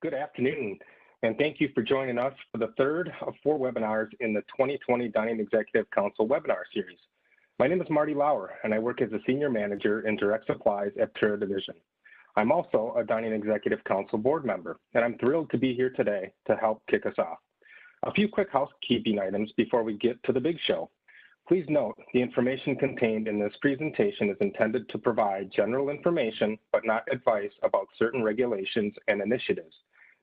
Good afternoon, and thank you for joining us for the third of 4 webinars in the 2020 Dining Executive Council webinar series. My name is Marty Laur, and I work as a Senior Manager in Direct Supplies at Aptura Division. I'm also a Dining Executive Council board member, and I'm thrilled to be here today to help kick us off. A few quick housekeeping items before we get to the big show. Please note, the information contained in this presentation is intended to provide general information, but not advice about certain regulations and initiatives.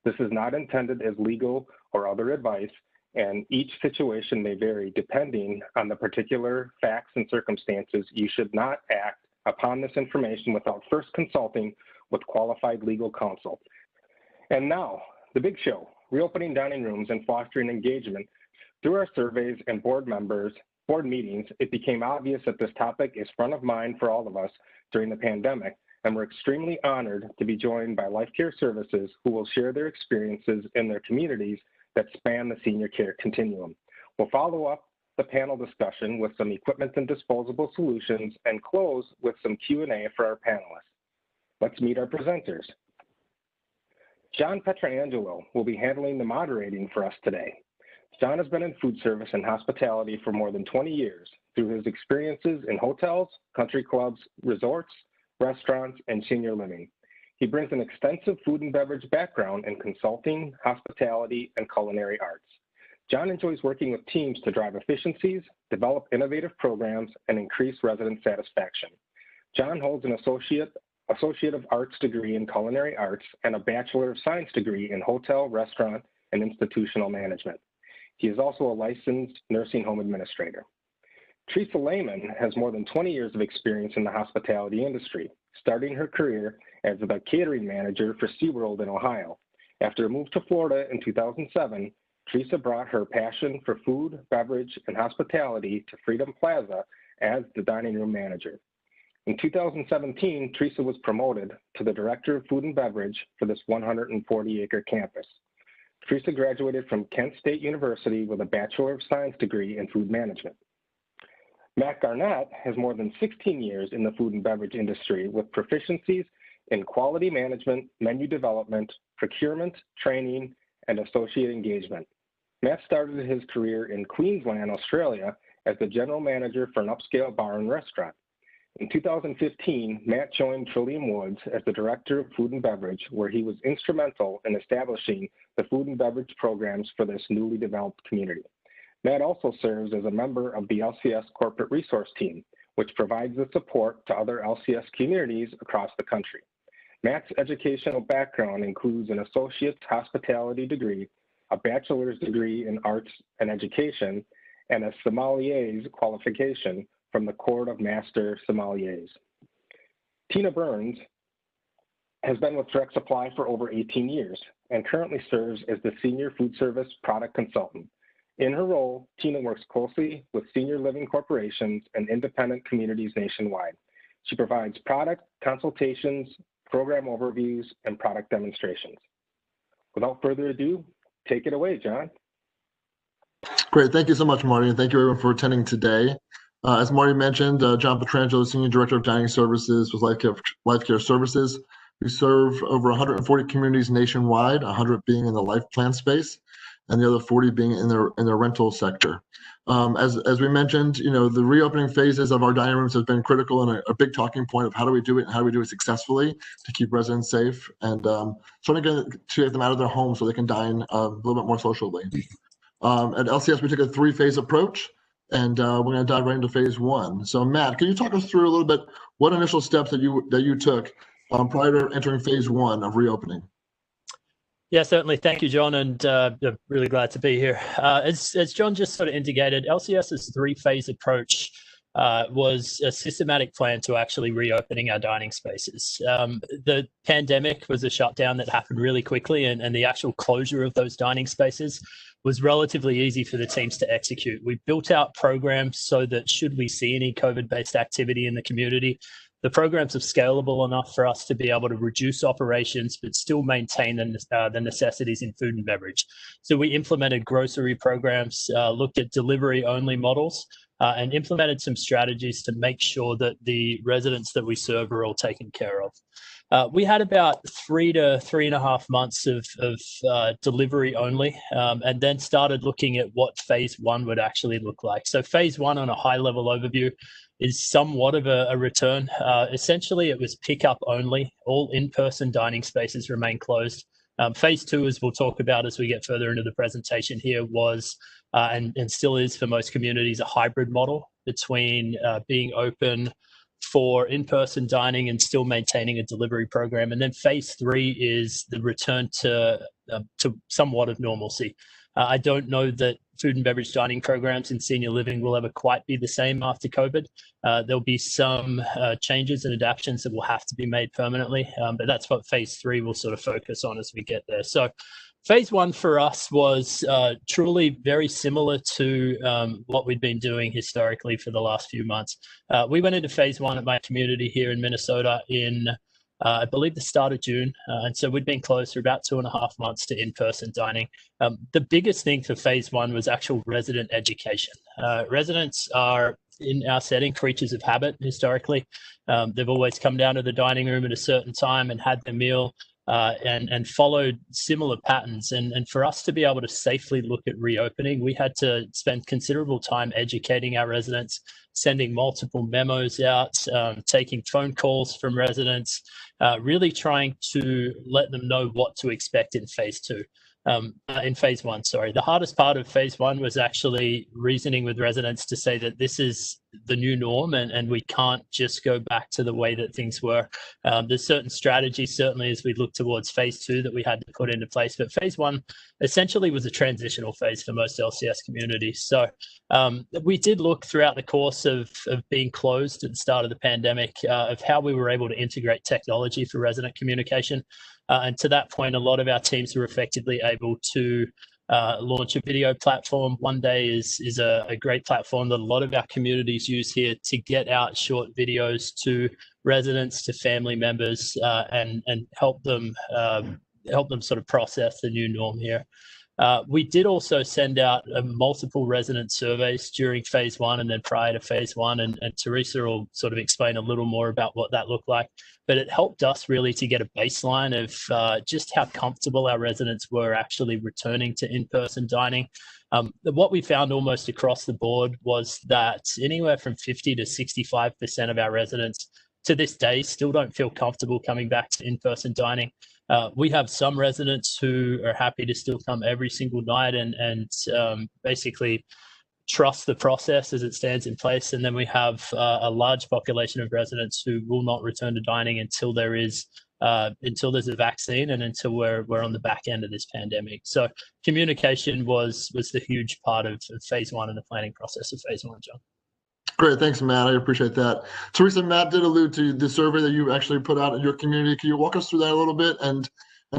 This is not intended as legal or other advice, and each situation may vary depending on the particular facts and circumstances. You should not act upon this information without first consulting with qualified legal counsel. And now, the big show, reopening dining rooms and fostering engagement. Through our surveys and board meetings, it became obvious that this topic is front of mind for all of us during the pandemic, and we're extremely honored to be joined by Life Care Services, who will share their experiences in their communities that span the senior care continuum. We'll follow up the panel discussion with some equipment and disposable solutions and close with some Q&A for our panelists. Let's meet our presenters. John Pietrangelo will be handling the moderating for us today. John has been in food service and hospitality for more than 20 years through his experiences in hotels, country clubs, resorts, restaurants, and senior living. He brings an extensive food and beverage background in consulting, hospitality, and culinary arts. John enjoys working with teams to drive efficiencies, develop innovative programs, and increase resident satisfaction. John holds an Associate of Arts degree in culinary arts and a Bachelor of Science degree in hotel, restaurant, and institutional management. He is also a licensed nursing home administrator. Theresa Lehman has more than 20 years of experience in the hospitality industry, starting her career as the catering manager for SeaWorld in Ohio. After a move to Florida in 2007, Theresa brought her passion for food, beverage, and hospitality to Freedom Plaza as the dining room manager. In 2017, Theresa was promoted to the Director of Food and Beverage for this 140-acre campus. Theresa graduated from Kent State University with a Bachelor of Science degree in food management. Matt Garnett has more than 16 years in the food and beverage industry with proficiencies in quality management, menu development, procurement, training, and associate engagement. Matt started his career in Queensland, Australia as the general manager for an upscale bar and restaurant. In 2015, Matt joined Trillium as the Director of Food and Beverage, where he was instrumental in establishing the food and beverage programs for this newly developed community. Matt also serves as a member of the LCS Corporate Resource Team, which provides the support to other LCS communities across the country. Matt's educational background includes an Associate's Hospitality degree, a Bachelor's degree in Arts and Education, and a Sommelier's qualification from the Court of Master Sommeliers. Tina Burns has been with Direct Supply for over 18 years and currently serves as the Senior Food Service Product Consultant. In her role, Tina works closely with senior living corporations and independent communities nationwide. She provides product consultations, program overviews, and product demonstrations. Without further ado, take it away, John. Great, thank you so much, Marty, and thank you everyone for attending today. As Marty mentioned, John Pietrangelo, Senior Director of Dining Services with Life Care Services. We serve over 140 communities nationwide, 100 being in the life plan space, and the other 40 being in the rental sector. As we mentioned, the reopening phases of our dining rooms has been critical and a big talking point of how do we do it and how do we do it successfully to keep residents safe and trying to get them out of their homes so they can dine a little bit more socially. At LCS, we took a 3-phase approach. And we're going to dive right into phase 1. So, Matt, can you talk us through a little bit what initial steps that you took prior to entering phase 1 of reopening? Yeah, certainly. Thank you, John, and I'm really glad to be here. As John just sort of indicated, LCS's 3-phase approach was a systematic plan to actually reopening our dining spaces. The pandemic was a shutdown that happened really quickly, and the actual closure of those dining spaces was relatively easy for the teams to execute. We built out programs so that should we see any COVID-based activity in the community, the programs are scalable enough for us to be able to reduce operations, but still maintain the necessities in food and beverage. So we implemented grocery programs, looked at delivery-only models, and implemented some strategies to make sure that the residents that we serve are all taken care of. We had about 3 to 3.5 months of delivery only, and then started looking at what phase one would actually look like. So phase one, on a high level overview, is somewhat of a return. Essentially, it was pickup only. All in-person dining spaces remain closed. Phase two, as we'll talk about as we get further into the presentation here, was and still is for most communities a hybrid model between being open for in-person dining and still maintaining a delivery program. And then phase three is the return to somewhat of normalcy. I don't know that food and beverage dining programs in senior living will ever quite be the same after COVID. There'll be some changes and adaptations that will have to be made permanently, but that's what phase three will sort of focus on as we get there. So phase one for us was truly very similar to what we'd been doing historically for the last few months. We went into phase one at my community here in Minnesota in I believe the start of June. And so we'd been closed for about 2.5 months to in-person dining. The biggest thing for phase one was actual resident education. Residents are, in our setting, creatures of habit historically. They've always come down to the dining room at a certain time and had their meal and followed similar patterns. And for us to be able to safely look at reopening, we had to spend considerable time educating our residents, sending multiple memos out, taking phone calls from residents, really trying to let them know what to expect in phase two. In phase one, sorry. The hardest part of phase one was actually reasoning with residents to say that this is the new norm and we can't just go back to the way that things were. There's certain strategies, certainly as we look towards phase two, that we had to put into place. But phase one essentially was a transitional phase for most LCS communities. So we did look throughout the course of being closed at the start of the pandemic of how we were able to integrate technology for resident communication. And to that point, a lot of our teams were effectively able to launch a video platform. One Day is a great platform that a lot of our communities use here to get out short videos to residents, to family members, and help them sort of process the new norm here. We did also send out multiple resident surveys during phase one and then prior to phase one, and Theresa will sort of explain a little more about what that looked like. But it helped us really to get a baseline of just how comfortable our residents were actually returning to in-person dining. What we found almost across the board was that anywhere from 50 to 65% of our residents to this day still don't feel comfortable coming back to in-person dining. We have some residents who are happy to still come every single night and basically trust the process as it stands in place. And then we have a large population of residents who will not return to dining until there's a vaccine and until we're on the back end of this pandemic. So communication was the huge part of phase one and the planning process of phase one, John. Great, thanks, Matt. I appreciate that. Theresa, Matt did allude to the survey that you actually put out in your community. Can you walk us through that a little bit and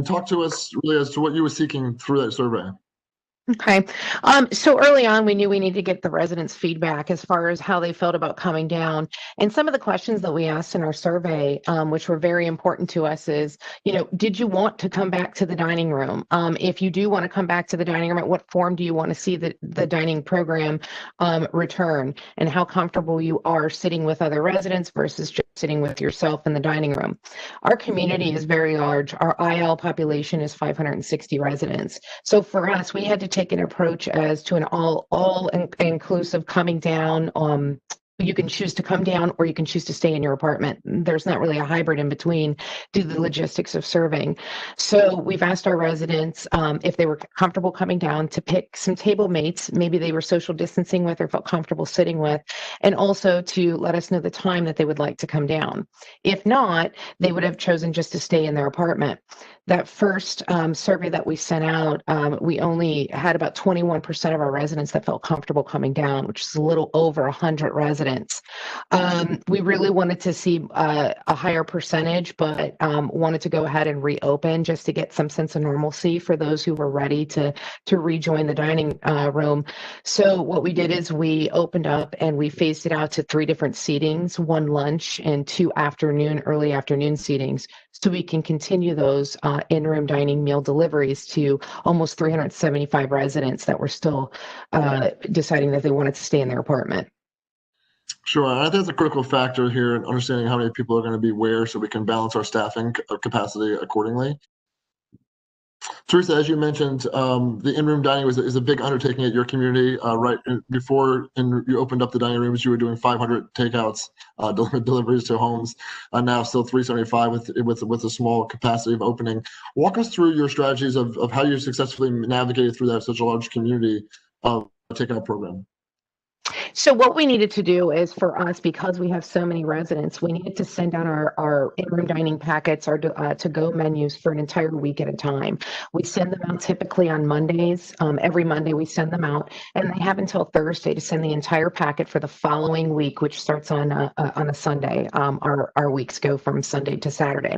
talk to us really as to what you were seeking through that survey? Okay. So early on, we knew we needed to get the residents' feedback as far as how they felt about coming down. And some of the questions that we asked in our survey, which were very important to us, is, did you want to come back to the dining room? If you do want to come back to the dining room, at what form do you want to see the dining program return? And how comfortable you are sitting with other residents versus just sitting with yourself in the dining room? Our community is very large. Our IL population is 560 residents. So for us, we had to take an approach as to an all inclusive coming down. You can choose to come down or you can choose to stay in your apartment. There's not really a hybrid in between due to the logistics of serving. So we've asked our residents if they were comfortable coming down to pick some table mates, maybe they were social distancing with or felt comfortable sitting with, and also to let us know the time that they would like to come down. If not, they would have chosen just to stay in their apartment. That first survey that we sent out, we only had about 21% of our residents that felt comfortable coming down, which is a little over 100 residents. We really wanted to see a higher percentage, but wanted to go ahead and reopen just to get some sense of normalcy for those who were ready to rejoin the dining room. So what we did is we opened up and we phased it out to 3 different seatings, 1 lunch and 2 early afternoon seatings, so we can continue those in-room dining meal deliveries to almost 375 residents that were still deciding that they wanted to stay in their apartment. Sure, and I think that's a critical factor here in understanding how many people are going to be where, so we can balance our staffing capacity accordingly. Theresa, as you mentioned, the in-room dining is a big undertaking at your community. Right before you opened up the dining rooms, you were doing 500 takeouts, deliveries to homes. Now still 375 with a small capacity of opening. Walk us through your strategies of how you successfully navigated through that such a large community takeout program. So what we needed to do is, for us, because we have so many residents, we needed to send out our in-room dining packets, our to-go menus for an entire week at a time. We send them out typically on Mondays. Every Monday we send them out, and they have until Thursday to send the entire packet for the following week, which starts on a Sunday. Our weeks go from Sunday to Saturday.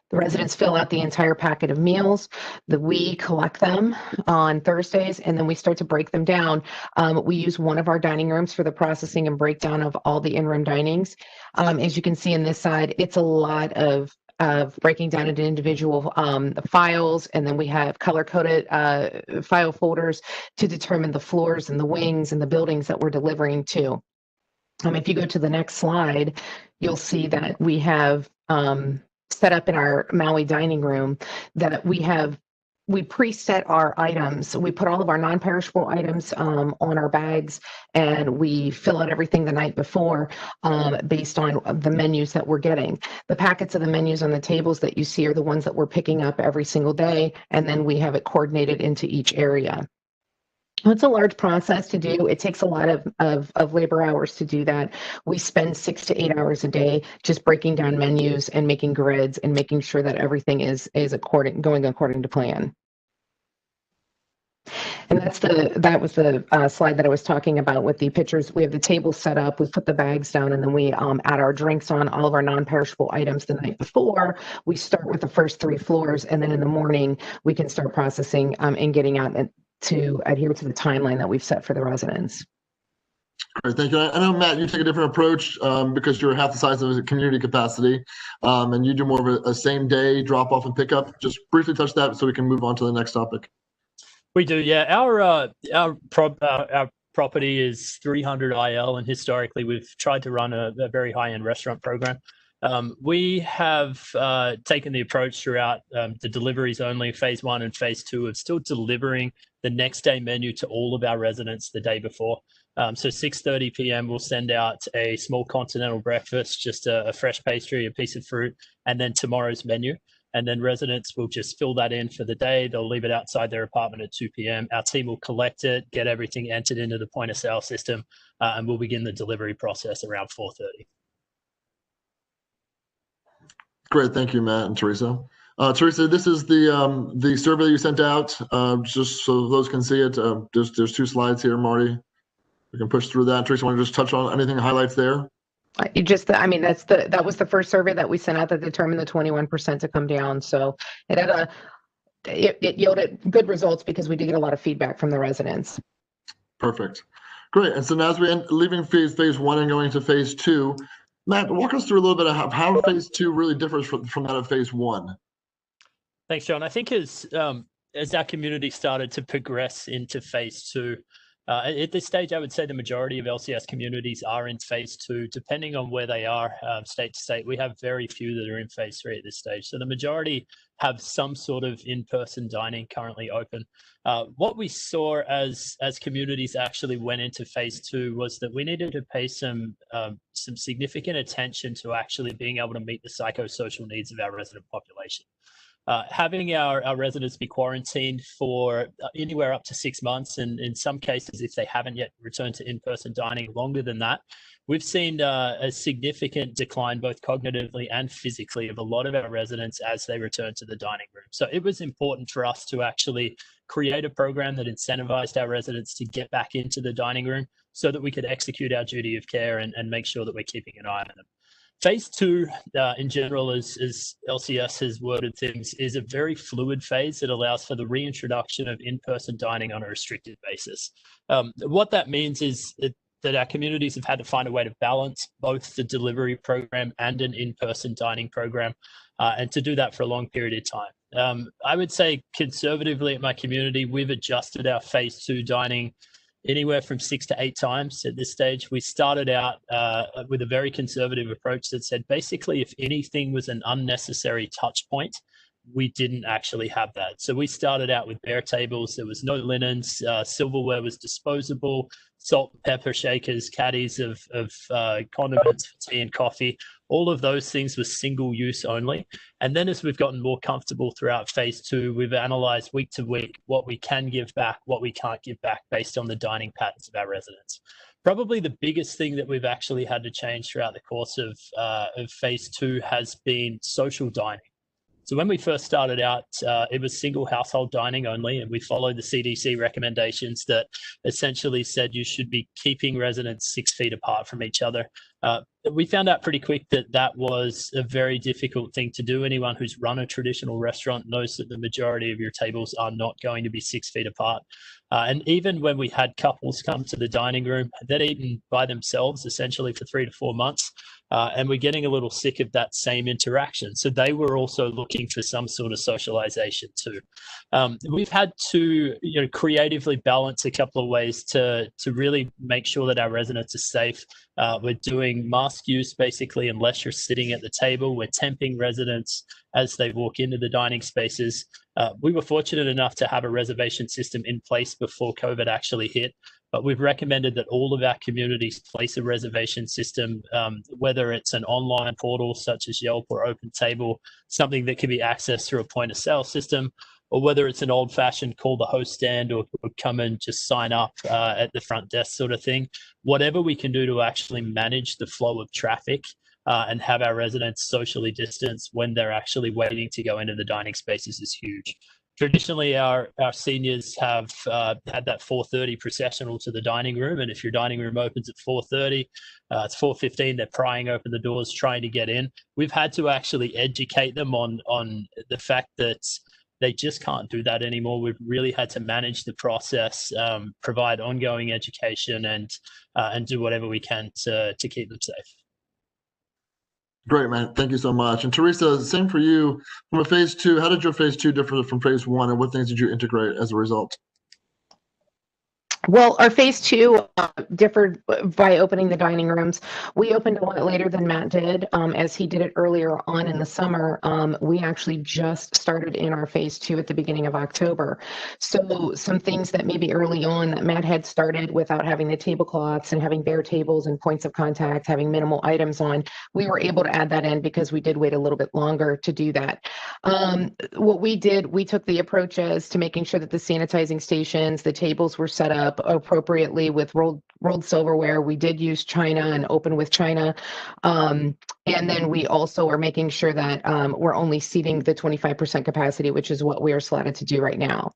The residents fill out the entire packet of meals. We collect them on Thursdays, and then we start to break them down. We use one of our dining rooms for the processing and breakdown of all the in-room dinings. As you can see in this side, it's a lot of breaking down into individual files, and then we have color-coded file folders to determine the floors and the wings and the buildings that we're delivering to. If you go to the next slide, you'll see that we have set up in our Maui dining room that we preset our items. We put all of our non-perishable items on our bags, and we fill out everything the night before based on the menus that we're getting. The packets of the menus on the tables that you see are the ones that we're picking up every single day, and then we have it coordinated into each area. It's a large process to do. It takes a lot of labor hours to do that. We spend 6 to 8 hours a day just breaking down menus and making grids and making sure that everything is going according to plan. And that was the slide that I was talking about with the pictures. We have the table set up, we put the bags down, and then we add our drinks on, all of our non-perishable items the night before. We start with the first 3 floors, and then in the morning we can start processing and getting out to adhere to the timeline that we've set for the residents. Great, thank you. I know, Matt, you take a different approach because you're half the size of the community capacity, and you do more of a same-day drop-off and pickup. Just briefly touch that so we can move on to the next topic. We do, yeah. Our property is 300 IL, and historically we've tried to run a very high-end restaurant program. We have taken the approach throughout the deliveries only, phase 1 and phase 2, of still delivering the next day menu to all of our residents the day before. So 6:30 p.m. we'll send out a small continental breakfast, just a fresh pastry, a piece of fruit, and then tomorrow's menu. And then residents will just fill that in for the day. They'll leave it outside their apartment at 2 p.m. Our team will collect it, get everything entered into the point of sale system, and we'll begin the delivery process around 4:30. Great, thank you, Matt and Theresa. Theresa, this is the survey you sent out, just so those can see it. There's 2 slides here, Marty. We can push through that. Theresa, want to just touch on anything highlights there? That was the first survey that we sent out that determined the 21% to come down. So it yielded good results because we did get a lot of feedback from the residents. Perfect. Great. And so now as we're leaving phase 1 and going to phase 2, Matt, walk us through a little bit of how phase 2 really differs from that of phase 1. Thanks, John. I think as our community started to progress into phase 2, at this stage, I would say the majority of LCS communities are in phase 2, depending on where they are state to state. We have very few that are in phase 3 at this stage. So the majority have some sort of in-person dining currently open. What we saw as communities actually went into phase 2 was that we needed to pay some significant attention to actually being able to meet the psychosocial needs of our resident population. Having our residents be quarantined for anywhere up to 6 months, and in some cases, if they haven't yet returned to in-person dining longer than that, we've seen a significant decline both cognitively and physically of a lot of our residents as they return to the dining room. So it was important for us to actually create a program that incentivized our residents to get back into the dining room so that we could execute our duty of care and make sure that we're keeping an eye on them. Phase 2, in general, as LCS has worded things, is a very fluid phase that allows for the reintroduction of in-person dining on a restricted basis. What that means is that our communities have had to find a way to balance both the delivery program and an in-person dining program, and to do that for a long period of time. I would say conservatively at my community, we've adjusted our phase 2 dining anywhere from 6 to 8 times at this stage. We started out with a very conservative approach that said basically if anything was an unnecessary touch point, we didn't actually have that. So we started out with bare tables. There was no linens. Silverware was disposable. Salt and pepper shakers, caddies of condiments for tea and coffee. All of those things were single use only. And then as we've gotten more comfortable throughout phase 2, we've analyzed week to week what we can give back, what we can't give back based on the dining patterns of our residents. Probably the biggest thing that we've actually had to change throughout the course of phase 2 has been social dining. So when we first started out, it was single household dining only, and we followed the CDC recommendations that essentially said you should be keeping residents 6 feet apart from each other. We found out pretty quick that that was a very difficult thing to do. Anyone who's run a traditional restaurant knows that the majority of your tables are not going to be 6 feet apart. And even when we had couples come to the dining room, they'd eaten by themselves essentially for 3 to 4 months. And we're getting a little sick of that same interaction. So they were also looking for some sort of socialization too. We've had to creatively balance a couple of ways to really make sure that our residents are safe. We're doing mask use basically unless you're sitting at the table. We're temping residents as they walk into the dining spaces. We were fortunate enough to have a reservation system in place before COVID actually hit. But we've recommended that all of our communities place a reservation system, whether it's an online portal such as Yelp or OpenTable, something that can be accessed through a point of sale system, or whether it's an old fashioned call the host stand or come and just sign up at the front desk sort of thing. Whatever we can do to actually manage the flow of traffic and have our residents socially distanced when they're actually waiting to go into the dining spaces is huge. Traditionally, our seniors have had that 4:30 processional to the dining room, and if your dining room opens at 4:30, it's 4:15. They're prying open the doors, trying to get in. We've had to actually educate them on the fact that they just can't do that anymore. We've really had to manage the process, provide ongoing education, and do whatever we can to keep them safe. Great, man. Thank you so much. And Theresa, same for you. From a phase 2, how did your phase 2 differ from phase 1, and what things did you integrate as a result? Well, our phase 2 differed by opening the dining rooms. We opened a lot later than Matt did, as he did it earlier on in the summer. We actually just started in our phase 2 at the beginning of October. So some things that maybe early on that Matt had started without having the tablecloths and having bare tables and points of contact, having minimal items on, we were able to add that in because we did wait a little bit longer to do that. What we did, we took the approach as to making sure that the sanitizing stations, the tables were set up appropriately with rolled silverware. We did use china and open with china. And then we also are making sure that we're only seating the 25% capacity, which is what we are slotted to do right now.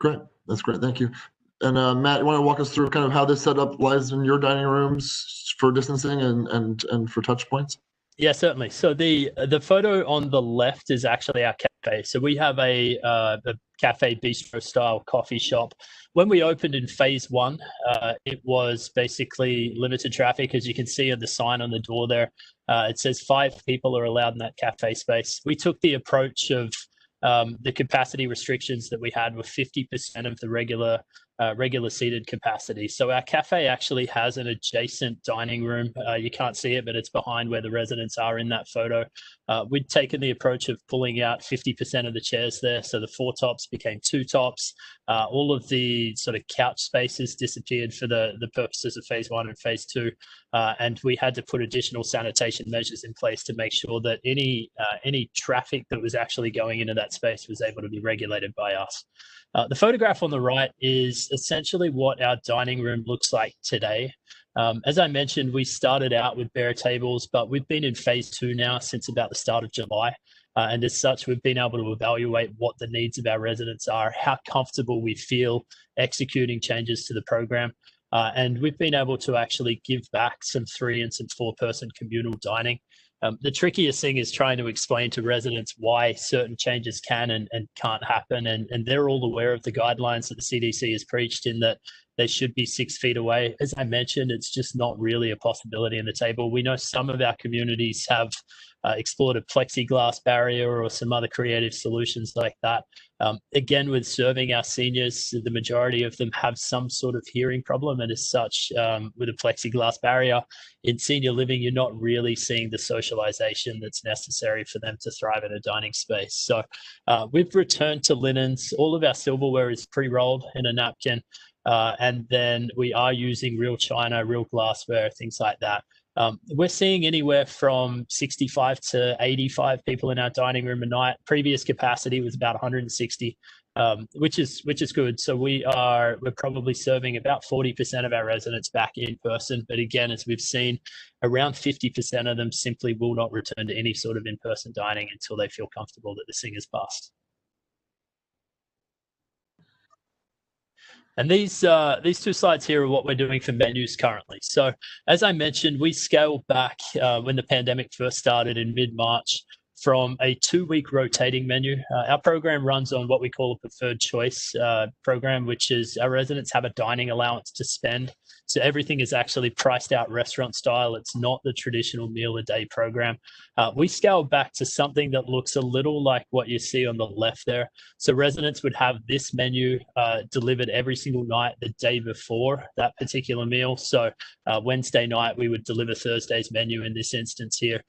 Great. That's great. Thank you. And Matt, you want to walk us through kind of how this setup lies in your dining rooms for distancing and for touch points? Yeah, certainly. So the photo on the left is actually our cafe. So we have a cafe bistro style coffee shop. When we opened in phase 1, it was basically limited traffic. As you can see on the sign on the door there, it says 5 people are allowed in that cafe space. We took the approach of the capacity restrictions that we had were 50% of the regular seated capacity. So our cafe actually has an adjacent dining room. You can't see it, but it's behind where the residents are in that photo. We'd taken the approach of pulling out 50% of the chairs there. So the 4 tops became 2 tops. All of the sort of couch spaces disappeared for the purposes of phase 1 and phase 2. And we had to put additional sanitation measures in place to make sure that any traffic that was actually going into that space was able to be regulated by us. The photograph on the right is essentially what our dining room looks like today. As I mentioned, we started out with bare tables, but we've been in phase 2 now since about the start of July. And as such, we've been able to evaluate what the needs of our residents are, how comfortable we feel executing changes to the program. And we've been able to actually give back some 3 and some 4-person communal dining. The trickiest thing is trying to explain to residents why certain changes can and can't happen. And they're all aware of the guidelines that the CDC has preached in that they should be 6 feet away. As I mentioned, it's just not really a possibility in the table. We know some of our communities have explored a plexiglass barrier or some other creative solutions like that. Again, with serving our seniors, the majority of them have some sort of hearing problem, and as such, with a plexiglass barrier, in senior living, you're not really seeing the socialization that's necessary for them to thrive in a dining space. So we've returned to linens. All of our silverware is pre-rolled in a napkin, and then we are using real china, real glassware, things like that. We're seeing anywhere from 65 to 85 people in our dining room a night. Previous capacity was about 160, which is good. So we're probably serving about 40% of our residents back in person. But again, as we've seen, around 50% of them simply will not return to any sort of in-person dining until they feel comfortable that this thing is past. And these two slides here are what we're doing for menus currently. So as I mentioned, we scaled back when the pandemic first started in mid-March from a 2-week rotating menu. Our program runs on what we call a preferred choice program, which is our residents have a dining allowance to spend. So everything is actually priced out restaurant style. It's not the traditional meal a day program. We scaled back to something that looks a little like what you see on the left there. So residents would have this menu delivered every single night the day before that particular meal. So Wednesday night, we would deliver Thursday's menu in this instance here.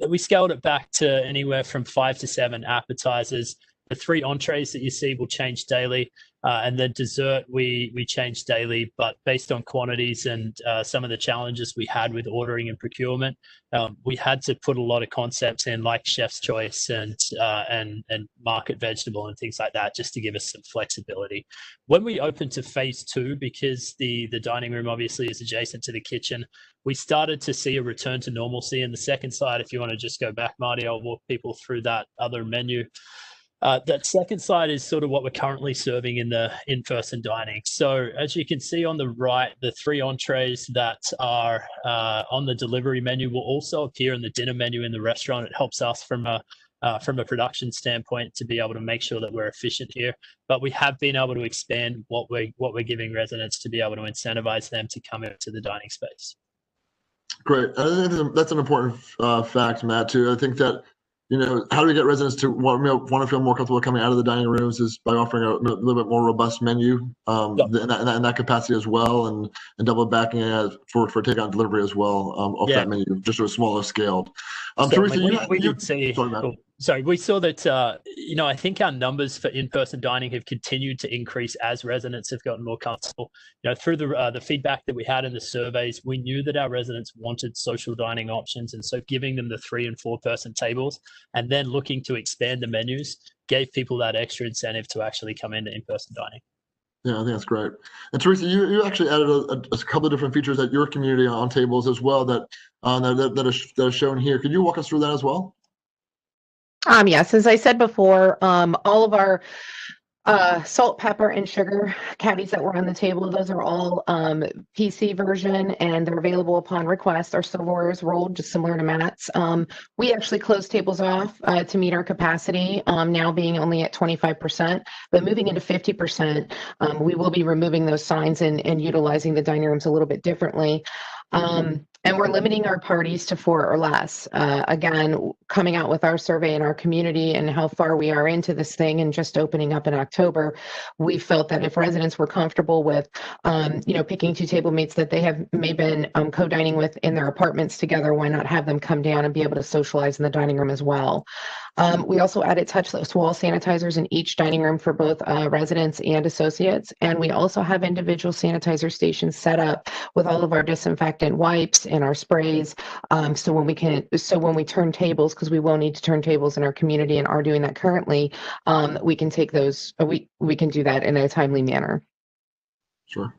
We scaled it back to anywhere from 5 to 7 appetizers. The 3 entrees that you see will change daily. And then dessert, we change daily, but based on quantities and some of the challenges we had with ordering and procurement, we had to put a lot of concepts in like chef's choice and market vegetable and things like that, just to give us some flexibility. When we opened to phase 2, because the dining room obviously is adjacent to the kitchen, we started to see a return to normalcy. In the second slide, if you want to just go back, Marty, I'll walk people through that other menu. That second slide is sort of what we're currently serving in the in-person dining. So as you can see on the right, the 3 entrees that are on the delivery menu will also appear in the dinner menu in the restaurant. It helps us from a production standpoint to be able to make sure that we're efficient here. But we have been able to expand what we're giving residents to be able to incentivize them to come into the dining space. Great. I think that's an important fact, Matt, too. I think that, how do we get residents to want to feel more comfortable coming out of the dining rooms is by offering a little bit more robust menu in that capacity as well, and double backing it for take on delivery as well off that menu, just to a smaller scale. Theresa, we did see. Sorry, we saw that, I think our numbers for in-person dining have continued to increase as residents have gotten more comfortable. Through the feedback that we had in the surveys, we knew that our residents wanted social dining options. And so giving them the 3- and 4-person tables and then looking to expand the menus gave people that extra incentive to actually come into in-person dining. Yeah, I think that's great. And Theresa, you actually added a couple of different features at your community on tables as well that are shown here. Could you walk us through that as well? Yes, as I said before, all of our salt, pepper, and sugar caddies that were on the table, those are all PC version, and they're available upon request. Our silverware is rolled, just similar to Matt's. We actually closed tables off to meet our capacity, now being only at 25%, but moving into 50%, we will be removing those signs and utilizing the dining rooms a little bit differently. And we're limiting our parties to 4 or less. Again, coming out with our survey in our community and how far we are into this thing and just opening up in October, we felt that if residents were comfortable with, picking 2 table mates that they have may been co-dining with in their apartments together, why not have them come down and be able to socialize in the dining room as well? We also added touchless wall sanitizers in each dining room for both residents and associates. And we also have individual sanitizer stations set up with all of our disinfectant wipes and our sprays. So when we turn tables, because we will need to turn tables in our community and are doing that currently, we can take those, we can do that in a timely manner. Sure.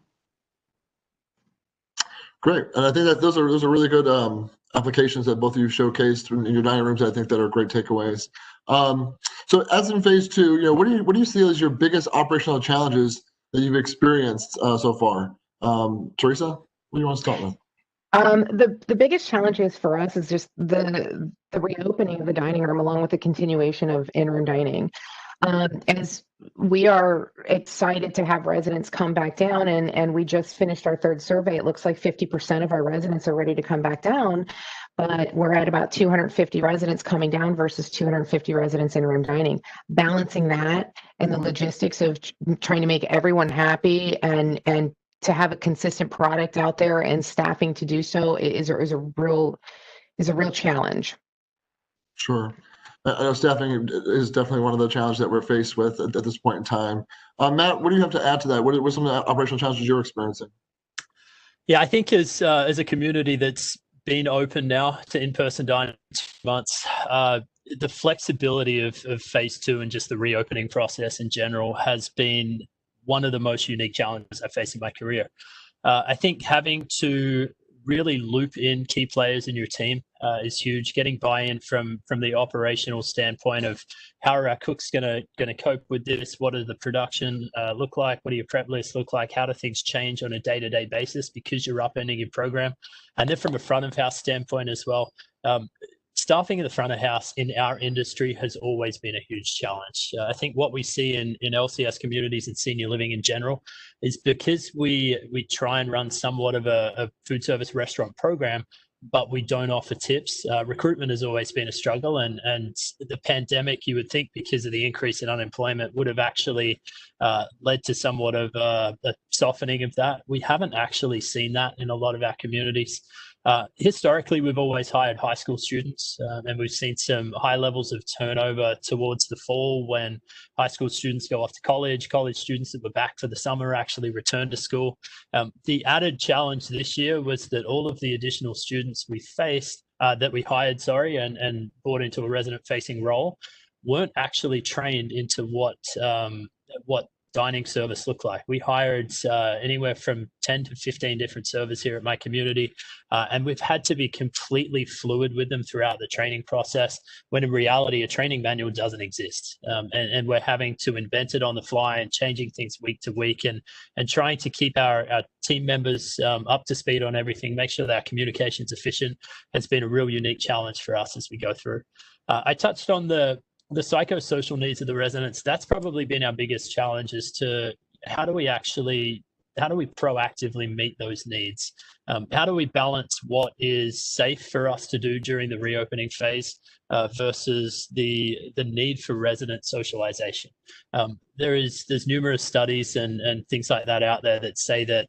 Great. And I think that those are really good applications that both of you showcased in your dining rooms. I think that are great takeaways. So as in phase 2, what do you see as your biggest operational challenges that you've experienced so far? Theresa, what do you want to start with? The biggest challenges for us is just the reopening of the dining room along with the continuation of in-room dining. As we are excited to have residents come back down, and we just finished our third survey. It looks like 50% of our residents are ready to come back down, but we're at about 250 residents coming down versus 250 residents in room dining. Balancing that and the logistics of trying to make everyone happy and to have a consistent product out there and staffing to do so is a real challenge. Sure. I know staffing is definitely one of the challenges that we're faced with at this point in time. Matt, what do you have to add to that? What are some of the operational challenges you're experiencing? Yeah, I think as a community that's been open now to in-person dining for 2 months, the flexibility of phase 2 and just the reopening process in general has been one of the most unique challenges I've faced in my career. I think having to really loop in key players in your team is huge. Getting buy-in from the operational standpoint of how are our cooks going to cope with this? What does the production look like? What do your prep lists look like? How do things change on a day-to-day basis because you're upending your program? And then from a front of house standpoint as well, staffing in the front of house in our industry has always been a huge challenge. I think what we see in LCS communities and senior living in general is because we try and run somewhat of a food service restaurant program, but we don't offer tips. Recruitment has always been a struggle, and the pandemic, you would think because of the increase in unemployment, would have actually led to somewhat of a softening of that. We haven't actually seen that in a lot of our communities. Historically, we've always hired high school students, and we've seen some high levels of turnover towards the fall when high school students go off to college. College students that were back for the summer actually return to school. The added challenge this year was that all of the additional students we faced, that we hired, and brought into a resident-facing role, weren't actually trained into what dining service look like. We hired anywhere from 10 to 15 different servers here at my community, and we've had to be completely fluid with them throughout the training process, when in reality a training manual doesn't exist, and we're having to invent it on the fly and changing things week to week, and trying to keep our team members up to speed on everything, make sure that our communication's efficient, has been a real unique challenge for us as we go through. I touched on the psychosocial needs of the residents. That's probably been our biggest challenge, as to how do we proactively meet those needs? How do we balance what is safe for us to do during the reopening phase versus the need for resident socialization? There's numerous studies and things like that out there that say that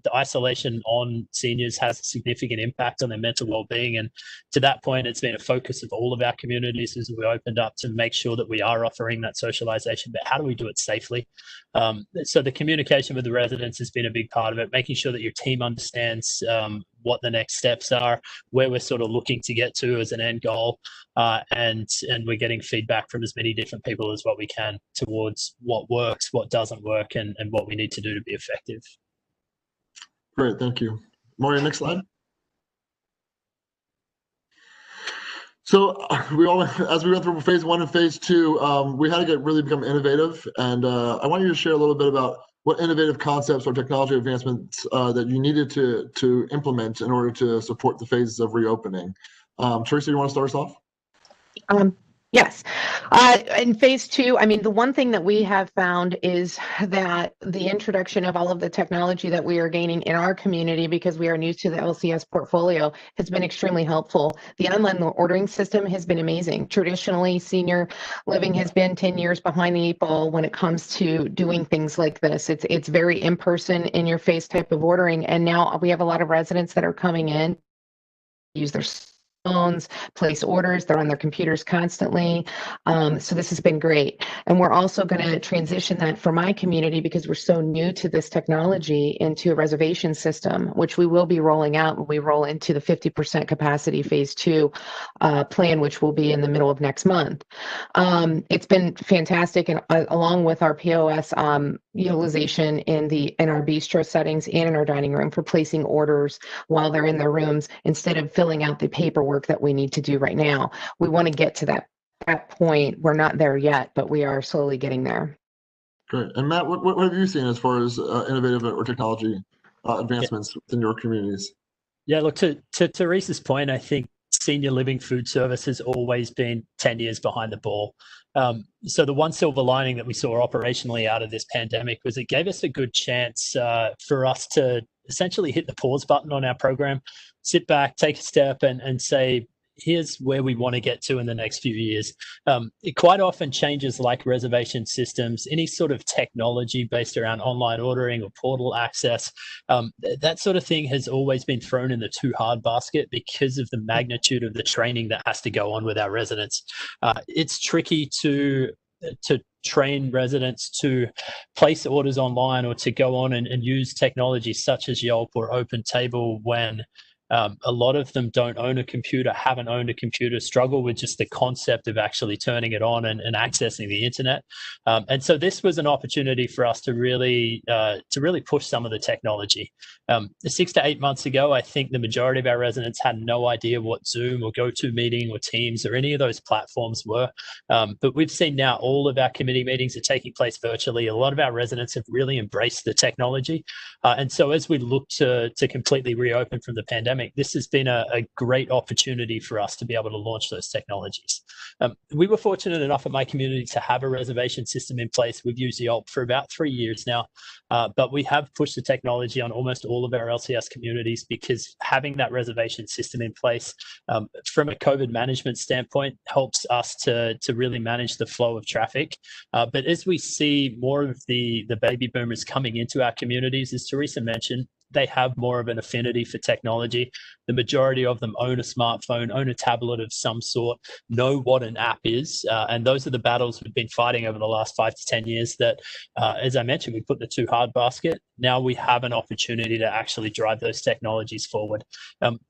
the isolation on seniors has a significant impact on their mental well-being. And to that point, it's been a focus of all of our communities as we opened up to make sure that we are offering that socialization, but how do we do it safely? So the communication with the residents has been a big part of it, making sure that your team understands what the next steps are, where we're sort of looking to get to as an end goal, and we're getting feedback from as many different people as what we can towards what works, what doesn't work, and what we need to do to be effective. Great, thank you. Marty, next slide. So as we went through phase 1 and phase 2, we had to really become innovative, and I want you to share a little bit about what innovative concepts or technology advancements that you needed to implement in order to support the phases of reopening. Theresa, you want to start us off? Yes. In phase 2, I mean, the one thing that we have found is that the introduction of all of the technology that we are gaining in our community, because we are new to the LCS portfolio, has been extremely helpful. The online ordering system has been amazing. Traditionally, senior living has been 10 years behind the 8 ball when it comes to doing things like this. It's very in-person, in-your-face type of ordering. And now we have a lot of residents that are coming in, use their phones, place orders. They're on their computers constantly. So this has been great. And we're also going to transition that for my community, because we're so new to this technology, into a reservation system, which we will be rolling out when we roll into the 50% capacity phase 2 plan, which will be in the middle of next month. It's been fantastic, and along with our POS utilization in our bistro settings and in our dining room for placing orders while they're in their rooms, instead of filling out the paperwork that we need to do right now. We want to get to that point. We're not there yet, but we are slowly getting there. Great. And Matt, what have you seen as far as innovative or technology advancements within your communities? Yeah, look, to Theresa's point, I think senior living food service has always been 10 years behind the ball. So the one silver lining that we saw operationally out of this pandemic was it gave us a good chance for us to essentially hit the pause button on our program, sit back, take a step, and say, here's where we want to get to in the next few years. It quite often changes like reservation systems, any sort of technology based around online ordering or portal access. That sort of thing has always been thrown in the too hard basket because of the magnitude of the training that has to go on with our residents. It's tricky to train residents to place orders online or to go on and use technology such as Yelp or OpenTable when a lot of them don't own a computer, haven't owned a computer, struggle with just the concept of actually turning it on and accessing the internet. And so this was an opportunity for us to really push some of the technology. 6 to 8 months ago, I think the majority of our residents had no idea what Zoom or GoToMeeting or Teams or any of those platforms were. But we've seen now all of our committee meetings are taking place virtually. A lot of our residents have really embraced the technology. And so as we look to completely reopen from the pandemic, this has been a great opportunity for us to be able to launch those technologies. We were fortunate enough at my community to have a reservation system in place. We've used Yelp for about 3 years now, but we have pushed the technology on almost all of our LCS communities because having that reservation system in place from a COVID management standpoint helps us to really manage the flow of traffic. But as we see more of the baby boomers coming into our communities, as Theresa mentioned, they have more of an affinity for technology. The majority of them own a smartphone, own a tablet of some sort, know what an app is. And those are the battles we've been fighting over the last 5 to 10 years that, as I mentioned, we put the too hard basket. Now we have an opportunity to actually drive those technologies forward.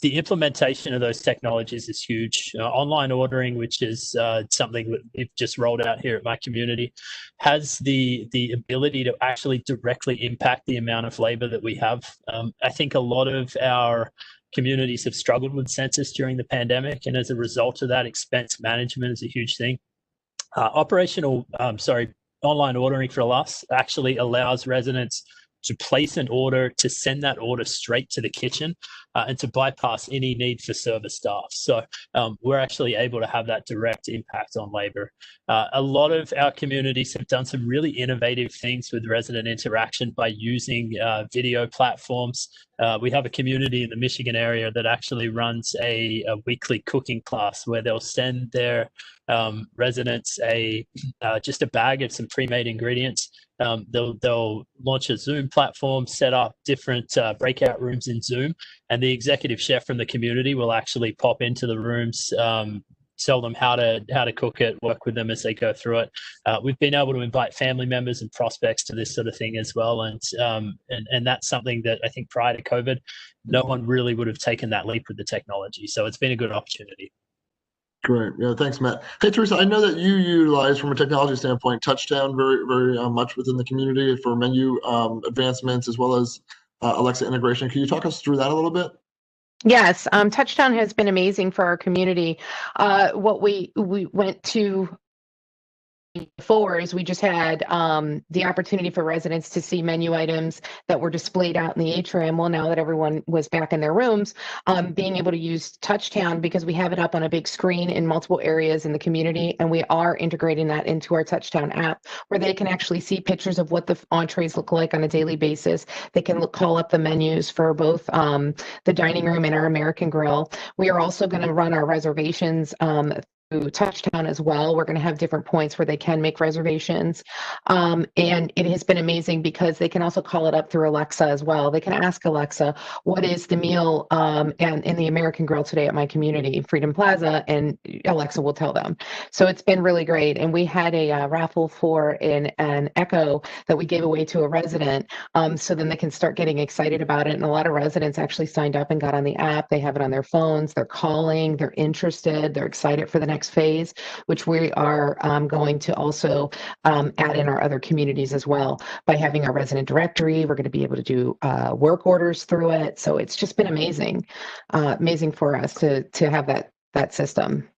The implementation of those technologies is huge. Online ordering, which is something that we've just rolled out here at my community, has the ability to actually directly impact the amount of labor that we have. I think a lot of our communities have struggled with census during the pandemic, and as a result of that, expense management is a huge thing. Online ordering for us actually allows residents to place an order, to send that order straight to the kitchen, and to bypass any need for service staff. So we're actually able to have that direct impact on labor. A lot of our communities have done some really innovative things with resident interaction by using video platforms. We have a community in the Michigan area that actually runs a weekly cooking class where they'll send their residents just a bag of some pre-made ingredients. They'll launch a Zoom platform, set up different breakout rooms in Zoom, and the executive chef from the community will actually pop into the rooms, tell them how to cook it, work with them as they go through it. We've been able to invite family members and prospects to this sort of thing as well, and that's something that I think prior to COVID, no one really would have taken that leap with the technology. So it's been a good opportunity. Great. Yeah, thanks, Matt. Hey, Theresa, I know that you utilize, from a technology standpoint, Touchdown very, very much within the community for menu advancements as well as Alexa integration. Can you talk us through that a little bit? Yes, Touchdown has been amazing for our community. What we went to before is we just had the opportunity for residents to see menu items that were displayed out in the atrium. Well, now that everyone was back in their rooms, being able to use Touchdown because we have it up on a big screen in multiple areas in the community, and we are integrating that into our Touchdown app where they can actually see pictures of what the entrees look like on a daily basis. They can call up the menus for both the dining room and our American Grill. We are also going to run our reservations through Touchdown as well. We're going to have different points where they can make reservations. And it has been amazing because they can also call it up through Alexa as well. They can ask Alexa, what is the meal and in the American Grill today at my community, Freedom Plaza, and Alexa will tell them. So it's been really great. And we had a raffle for an Echo that we gave away to a resident. So then they can start getting excited about it. And a lot of residents actually signed up and got on the app. They have it on their phones. They're calling. They're interested. They're excited for the next phase, which we are going to also add in our other communities as well. By having our resident directory, we're going to be able to do work orders through it. So it's just been amazing for us to have that system.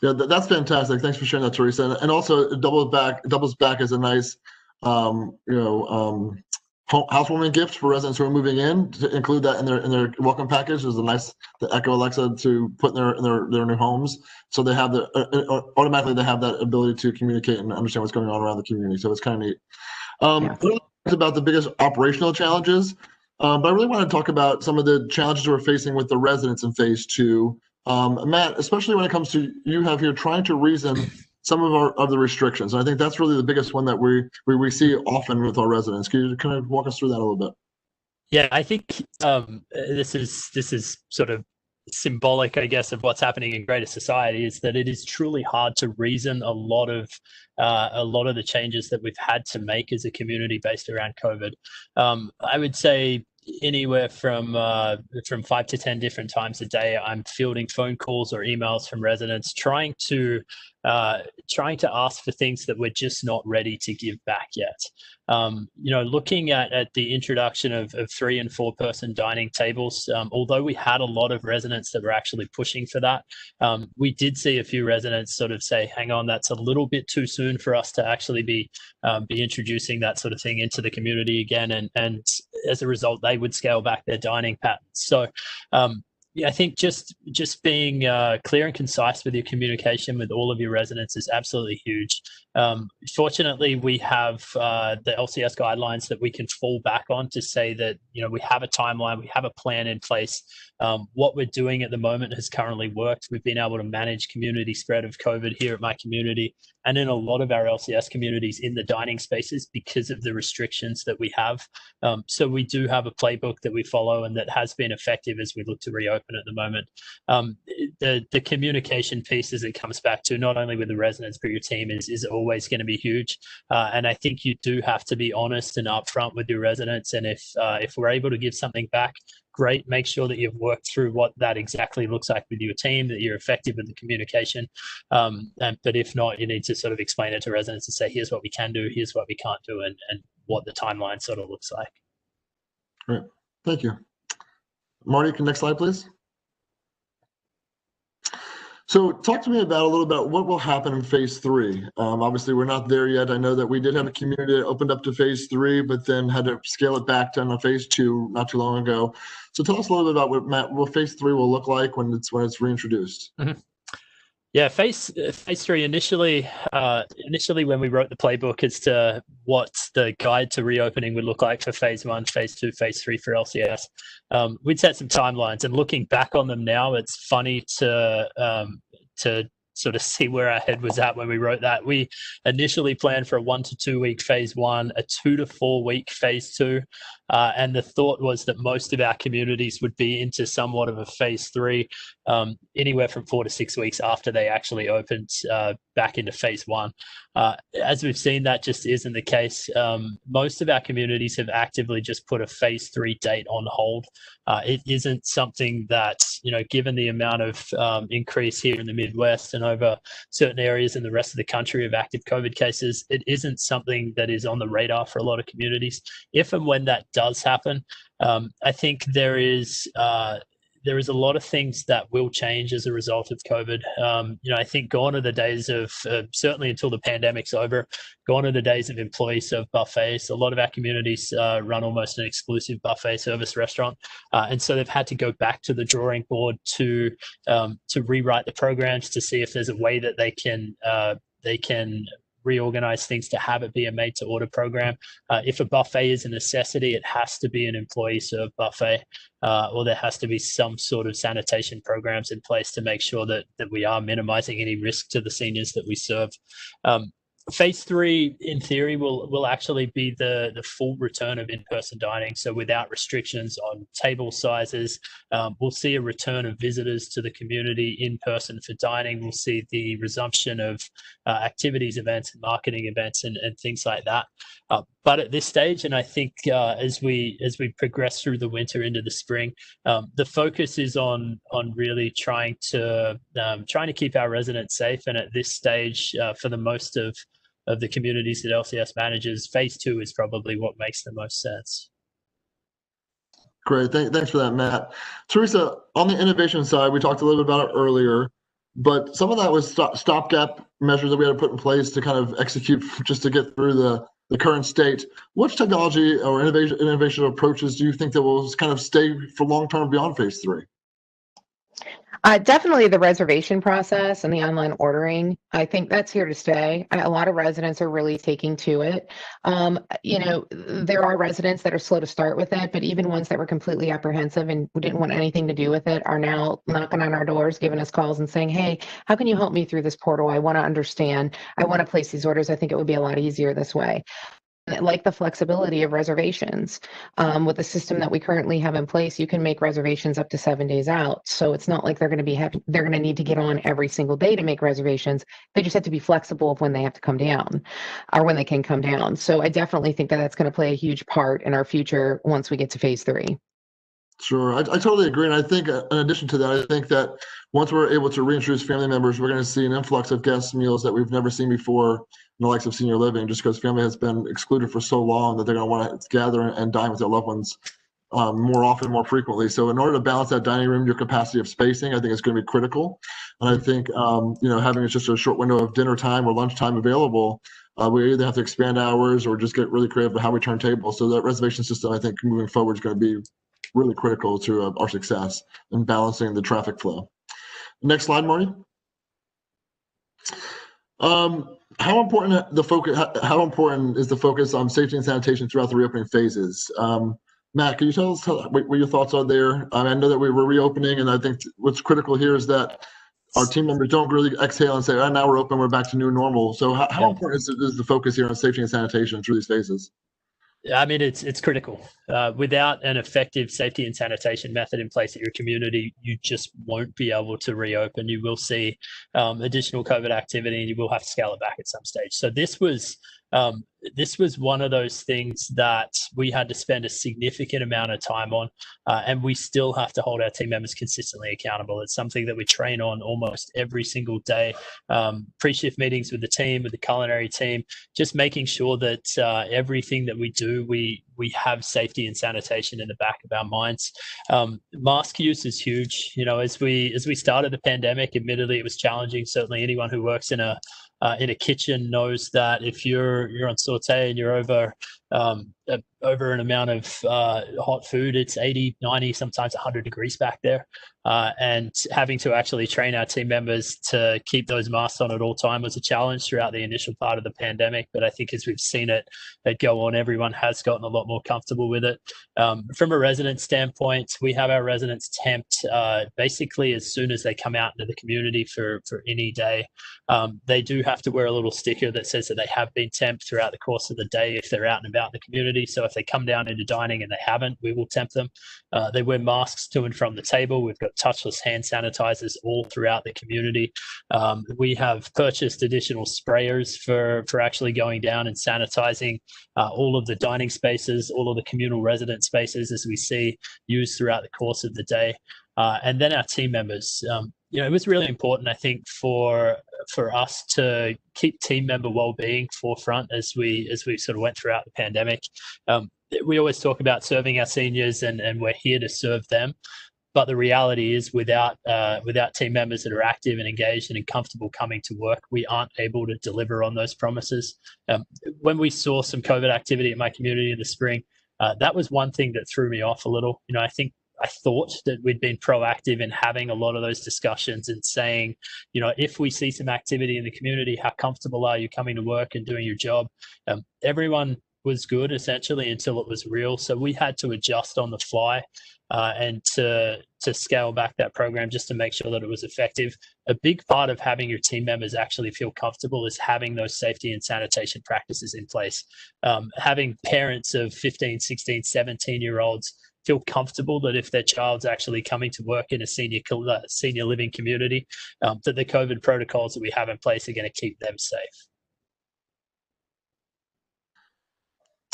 Yeah, that's fantastic. Thanks for sharing that, Theresa. And also, it doubles back as a nice, housewarming gifts for residents who are moving in, to include that in their welcome package. There's a nice the Echo Alexa to put in their new homes, so they have automatically they have that ability to communicate and understand what's going on around the community. So it's kind of neat. Really about the biggest operational challenges, but I really want to talk about some of the challenges we're facing with the residents in phase 2. Matt, especially when it comes to you have here trying to reason some of the restrictions. And I think that's really the biggest one that we see often with our residents. Can you kind of walk us through that a little bit? Yeah, I think this is sort of symbolic, I guess, of what's happening in greater society, is that it is truly hard to reason a lot of the changes that we've had to make as a community based around COVID. I would say anywhere from 5 to 10 different times a day, I'm fielding phone calls or emails from residents trying to ask for things that we're just not ready to give back yet. Looking at the introduction of 3 and 4 person dining tables, although we had a lot of residents that were actually pushing for that, we did see a few residents sort of say, hang on, that's a little bit too soon for us to actually be introducing that sort of thing into the community again. And as a result, they would scale back their dining patterns. So I think just being clear and concise with your communication with all of your residents is absolutely huge. Fortunately, we have the LCS guidelines that we can fall back on to say that, we have a timeline, we have a plan in place. What we're doing at the moment has currently worked. We've been able to manage community spread of COVID here at my community and in a lot of our LCS communities in the dining spaces because of the restrictions that we have. So we do have a playbook that we follow and that has been effective as we look to reopen at the moment. The communication piece, as it comes back to not only with the residents but your team, is always going to be huge. And I think you do have to be honest and upfront with your residents. And if we're able to give something back, great. Make sure that you've worked through what that exactly looks like with your team, that you're effective with the communication. But if not, you need to sort of explain it to residents and say, here's what we can do, here's what we can't do, and what the timeline sort of looks like. Great. Thank you. Marty, next slide, please. So talk to me about a little bit what will happen in phase 3. Obviously, we're not there yet. I know that we did have a community that opened up to phase 3, but then had to scale it back down to phase 2 not too long ago. So tell us a little bit about what phase 3 will look like when it's reintroduced. Mm-hmm. Yeah, phase 3 initially when we wrote the playbook as to what the guide to reopening would look like for phase 1, phase 2, phase 3 for LCS, we'd set some timelines, and looking back on them now, it's funny to sort of see where our head was at when we wrote that. We initially planned for a 1 to 2 week phase 1, a 2 to 4 week phase 2, and the thought was that most of our communities would be into somewhat of a phase 3, anywhere from 4 to 6 weeks after they actually opened back into phase 1. As we've seen, that just isn't the case. Most of our communities have actively just put a phase 3 date on hold. It isn't something that, given the amount of increase here in the Midwest and over certain areas in the rest of the country of active COVID cases, it isn't something that is on the radar for a lot of communities. If and when that does happen, I think there is a lot of things that will change as a result of COVID. I think gone are the days of, certainly until the pandemic's over, gone are the days of employee-served buffets. A lot of our communities run almost an exclusive buffet service restaurant. And so they've had to go back to the drawing board to rewrite the programs to see if there's a way that they can reorganize things to have it be a made-to-order program. If a buffet is a necessity, it has to be an employee-served buffet, or there has to be some sort of sanitation programs in place to make sure that we are minimizing any risk to the seniors that we serve. Phase 3, in theory, will actually be the full return of in-person dining. So without restrictions on table sizes, we'll see a return of visitors to the community in person for dining. We'll see the resumption of activities, events, and marketing events, and things like that. But at this stage, and I think as we progress through the winter into the spring, the focus is on really trying to keep our residents safe. And at this stage, for the most of the communities that LCS manages, phase 2 is probably what makes the most sense. Great, thanks for that, Matt. Theresa, on the innovation side, we talked a little bit about it earlier, but some of that was stopgap measures that we had to put in place to kind of execute just to get through the current state, which technology or innovation approaches do you think that will kind of stay for long-term beyond phase 3? Definitely the reservation process and the online ordering. I think that's here to stay. A lot of residents are really taking to it. There are residents that are slow to start with it, but even ones that were completely apprehensive and didn't want anything to do with it are now knocking on our doors, giving us calls and saying, hey, how can you help me through this portal? I want to understand. I want to place these orders. I think it would be a lot easier this way. Like the flexibility of reservations. With the system that we currently have in place, you can make reservations up to 7 days out. So it's not like they're going to need to get on every single day to make reservations. They just have to be flexible of when they have to come down or when they can come down. So I definitely think that that's going to play a huge part in our future once we get to phase 3. Sure, I totally agree. And I think in addition to that, I think that once we're able to reintroduce family members, we're going to see an influx of guest meals that we've never seen before in the likes of senior living, just because family has been excluded for so long that they're going to want to gather and dine with their loved ones more often, more frequently. So in order to balance that dining room, your capacity of spacing, I think is going to be critical. And I think, having just a short window of dinner time or lunchtime available, we either have to expand hours or just get really creative with how we turn tables. So that reservation system, I think, moving forward is going to be really critical to our success in balancing the traffic flow. Next slide, Marty. How important is the focus on safety and sanitation throughout the reopening phases? Matt, can you tell us what your thoughts are there? I know that we were reopening, and I think what's critical here is that our team members don't really exhale and say, oh, now we're open, we're back to new normal. So how important is the focus here on safety and sanitation through these phases? I mean, it's critical. Without an effective safety and sanitation method in place at your community, you just won't be able to reopen. You will see additional COVID activity, and you will have to scale it back at some stage. So this was one of those things that we had to spend a significant amount of time on, and we still have to hold our team members consistently accountable. It's something that we train on almost every single day. Pre-shift meetings with the team, with the culinary team, just making sure that everything that we do, we have safety and sanitation in the back of our minds. Mask use is huge. As we started the pandemic, admittedly, it was challenging. Certainly anyone who works in a kitchen knows that if you're on saute and you're over an amount of hot food, it's 80, 90, sometimes 100 degrees back there. And having to actually train our team members to keep those masks on at all time was a challenge throughout the initial part of the pandemic. But I think as we've seen it go on, everyone has gotten a lot more comfortable with it. From a resident standpoint, we have our residents temped basically as soon as they come out into the community for any day. They do have to wear a little sticker that says that they have been temped throughout the course of the day if they're out and about in the community. So if they come down into dining and they haven't, we will temp them. They wear masks to and from the table. We've got touchless hand sanitizers all throughout the community. We have purchased additional sprayers for actually going down and sanitizing all of the dining spaces, all of the communal resident spaces as we see used throughout the course of the day. And then our team members. It was really important, I think, for us to keep team member well-being forefront as we sort of went throughout the pandemic. We always talk about serving our seniors, and we're here to serve them. But the reality is, without team members that are active and engaged and comfortable coming to work, we aren't able to deliver on those promises. When we saw some COVID activity in my community in the spring, that was one thing that threw me off a little. I thought that we'd been proactive in having a lot of those discussions and saying, if we see some activity in the community, how comfortable are you coming to work and doing your job? Everyone was good essentially until it was real. So we had to adjust on the fly and to scale back that program just to make sure that it was effective. A big part of having your team members actually feel comfortable is having those safety and sanitation practices in place. Having parents of 15, 16, 17-year-olds feel comfortable that if their child's actually coming to work in a senior living community, that the COVID protocols that we have in place are going to keep them safe.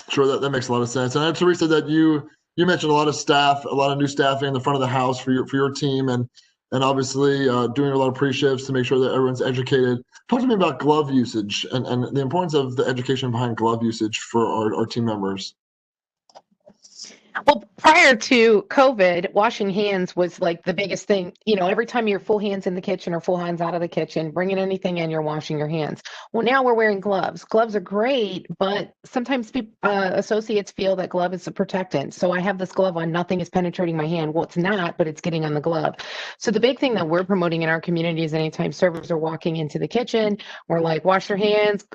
Sure, that makes a lot of sense. And Theresa, that you mentioned a lot of staff, a lot of new staffing in the front of the house for your team, and obviously doing a lot of pre-shifts to make sure that everyone's educated. Talk to me about glove usage and the importance of the education behind glove usage for our team members. Well, prior to COVID, washing hands was like the biggest thing. Every time you're full hands in the kitchen or full hands out of the kitchen, bringing anything in, you're washing your hands. Well, now we're wearing gloves. Gloves are great, but sometimes associates feel that glove is a protectant. So I have this glove on, nothing is penetrating my hand. Well, it's not, but it's getting on the glove. So the big thing that we're promoting in our community is anytime servers are walking into the kitchen, we're like, wash your hands,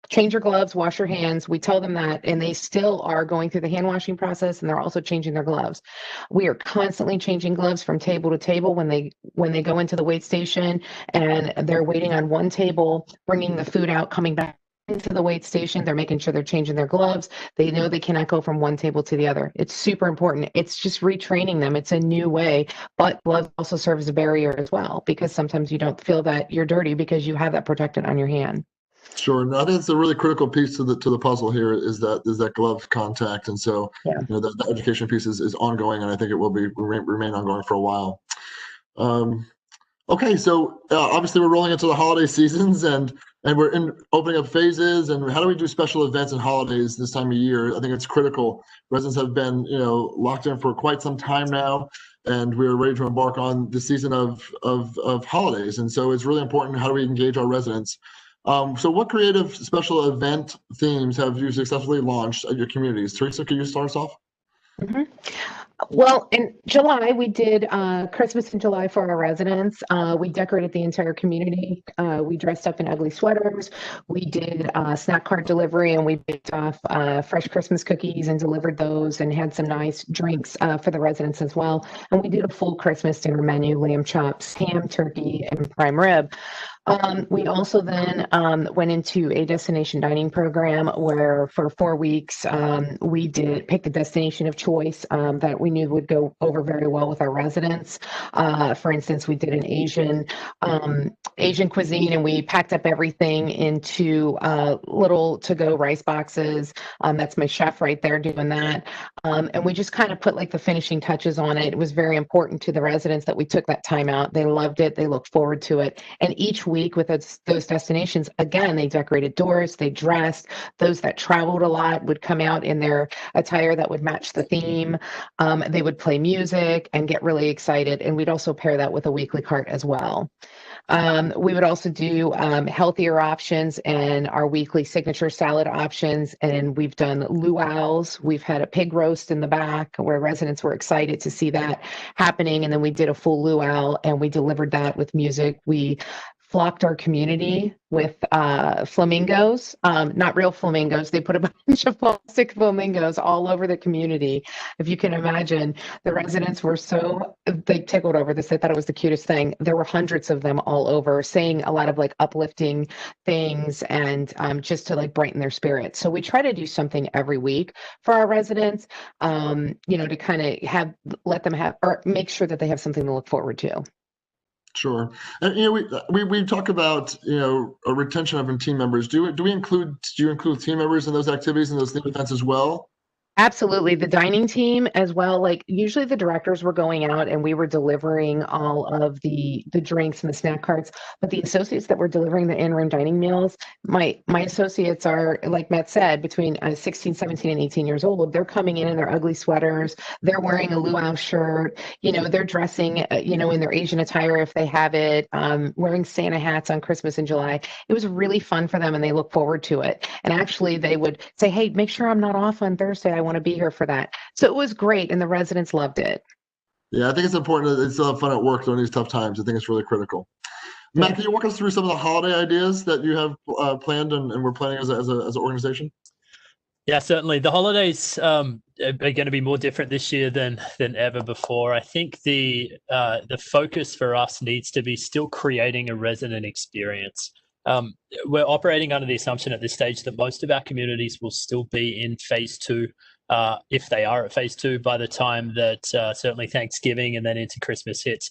change your gloves, wash your hands. We tell them that, and they still are going through the hand washing process, and they're also changing their gloves. We are constantly changing gloves from table to table when they go into the wait station and they're waiting on one table, bringing the food out, coming back into the wait station. They're making sure they're changing their gloves. They know they cannot go from one table to the other. It's super important. It's just retraining them. It's a new way, but gloves also serve as a barrier as well, because sometimes you don't feel that you're dirty because you have that protectant on your hand. Sure, and I think it's a really critical piece to the puzzle here is that glove contact, and so Yeah. the education piece is ongoing, and I think it will remain ongoing for a while. Okay, so obviously we're rolling into the holiday seasons, and we're opening up phases. And how do we do special events and holidays this time of year? I think it's critical. Residents have been locked in for quite some time now, and we're ready to embark on the season of holidays. And so it's really important. How do we engage our residents? So what creative special event themes have you successfully launched at your communities? Theresa, can you start us off? Mm-hmm. Well, in July, we did Christmas in July for our residents. We decorated the entire community. We dressed up in ugly sweaters. We did snack cart delivery, and we baked off fresh Christmas cookies and delivered those, and had some nice drinks for the residents as well. And we did a full Christmas dinner menu: lamb chops, ham, turkey, and prime rib. We also then went into a destination dining program where for 4 weeks we did pick a destination of choice that we knew would go over very well with our residents. For instance, we did an Asian cuisine, and we packed up everything into little to-go rice boxes. That's my chef right there doing that. And we just kind of put like the finishing touches on it. It was very important to the residents that we took that time out. They loved it. They looked forward to it. And each week with those destinations, again, they decorated doors, they dressed. Those that traveled a lot would come out in their attire that would match the theme. They would play music and get really excited. And we'd also pair that with a weekly cart as well. We would also do healthier options and our weekly signature salad options. And we've done luau's. We've had a pig roast in the back where residents were excited to see that happening. And then we did a full luau, and we delivered that with music. We flocked our community with flamingos, not real flamingos. They put a bunch of plastic flamingos all over the community. If you can imagine, the residents were they tickled over this. They thought it was the cutest thing. There were hundreds of them all over, saying a lot of like uplifting things and just to like brighten their spirits. So we try to do something every week for our residents, to kind of let them have, or make sure that they have something to look forward to. Sure, and we talk about a retention of team members. Do you include team members in those activities and those theme events as well? Absolutely. The dining team as well. Like usually the directors were going out and we were delivering all of the drinks and the snack carts, but the associates that were delivering the in-room dining meals, my associates are, like Matt said, between 16, 17, and 18 years old. They're coming in their ugly sweaters. They're wearing a luau shirt. They're dressing, in their Asian attire if they have it, wearing Santa hats on Christmas in July. It was really fun for them and they look forward to it. And actually they would say, hey, make sure I'm not off on Thursday. I want to be here for that. So it was great, and the residents loved it. Yeah, I think it's important that they still have fun at work during these tough times. I think it's really critical. Matt, can you walk us through some of the holiday ideas that you have planned and we're planning as an organization? Yeah, certainly. The holidays are going to be more different this year than ever before. I think the focus for us needs to be still creating a resident experience. We're operating under the assumption at this stage that most of our communities will still be in phase 2, if they are at phase 2 by the time that certainly Thanksgiving and then into Christmas hits.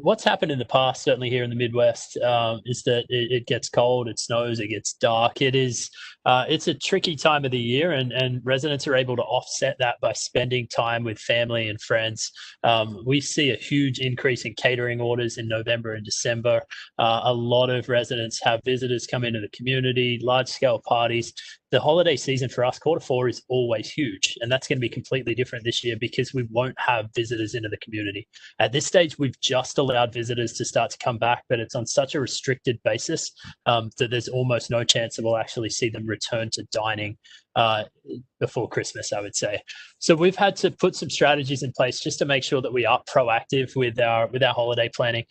What's happened in the past, certainly here in the Midwest, is that it gets cold, it snows, it gets dark. It's a tricky time of the year, and residents are able to offset that by spending time with family and friends. We see a huge increase in catering orders in November and December. A lot of residents have visitors come into the community, large-scale parties. the holiday season for us, Q4 is always huge. And that's going to be completely different this year because we won't have visitors into the community. At this stage, we've just allowed visitors to start to come back, but it's on such a restricted basis that there's almost no chance that we'll actually see them return to dining before Christmas, I would say. So we've had to put some strategies in place just to make sure that we are proactive with our holiday planning.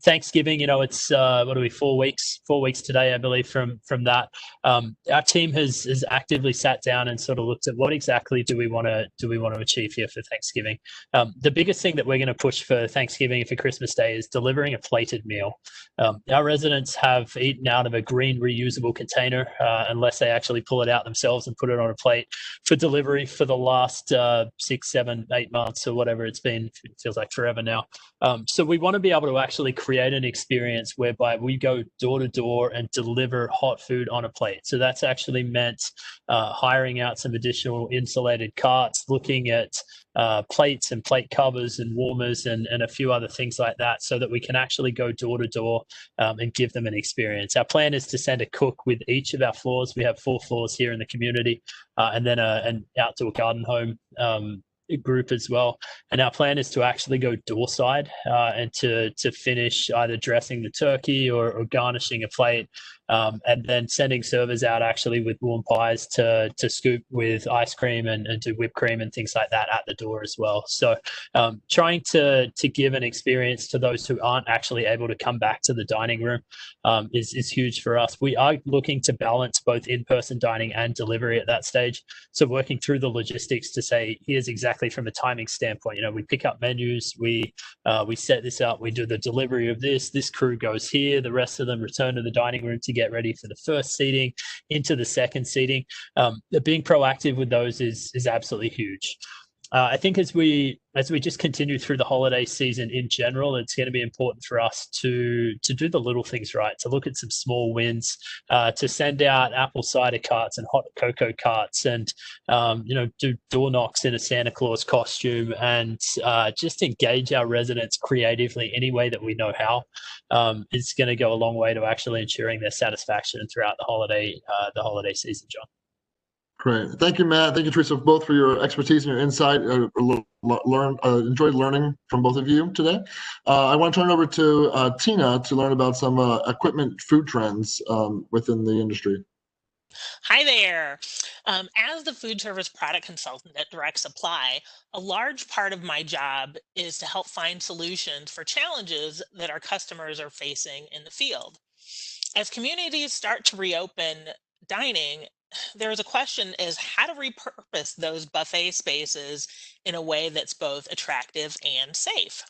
Thanksgiving, it's what are we, 4 weeks today, I believe, from that. Our team has actively sat down and sort of looked at what exactly do we want to achieve here for Thanksgiving. The biggest thing that we're going to push for Thanksgiving and for Christmas Day is delivering a plated meal. Our residents have eaten out of a green reusable container unless they actually pull it out themselves and put it on a plate for delivery for the last 6, 7, 8 months or whatever it's been. It feels like forever now. So we want to be able to actually create an experience whereby we go door to door and deliver hot food on a plate. So that's actually meant hiring out some additional insulated carts, looking at plates and plate covers and warmers and a few other things like that, so that we can actually go door to door and give them an experience. Our plan is to send a cook with each of our floors. We have 4 floors here in the community, and then an outdoor garden home group as well. And our plan is to actually go door side and to finish either dressing the turkey or garnishing a plate, and then sending servers out actually with warm pies to scoop with ice cream and do whipped cream and things like that at the door as well. So trying to give an experience to those who aren't actually able to come back to the dining room is huge for us. We are looking to balance both in-person dining and delivery at that stage. So working through the logistics to say, here's exactly from a timing standpoint, we pick up menus, we set this up, we do the delivery of this crew goes here, the rest of them return to the dining room to get ready for the first seating, into the second seating. Being proactive with those is absolutely huge. I think as we just continue through the holiday season in general, it's going to be important for us to do the little things right, to look at some small wins, to send out apple cider carts and hot cocoa carts, and do door knocks in a Santa Claus costume, and just engage our residents creatively any way that we know how. Is going to go a long way to actually ensuring their satisfaction throughout the holiday season, John. Great. Thank you, Matt. Thank you, Theresa, both for your expertise and your insight. Enjoyed learning from both of you today. I want to turn it over to Tina to learn about some equipment food trends within the industry. Hi there. As the food service product consultant at Direct Supply, a large part of my job is to help find solutions for challenges that our customers are facing in the field. As communities start to reopen dining, there is a question is how to repurpose those buffet spaces in a way that's both attractive and safe.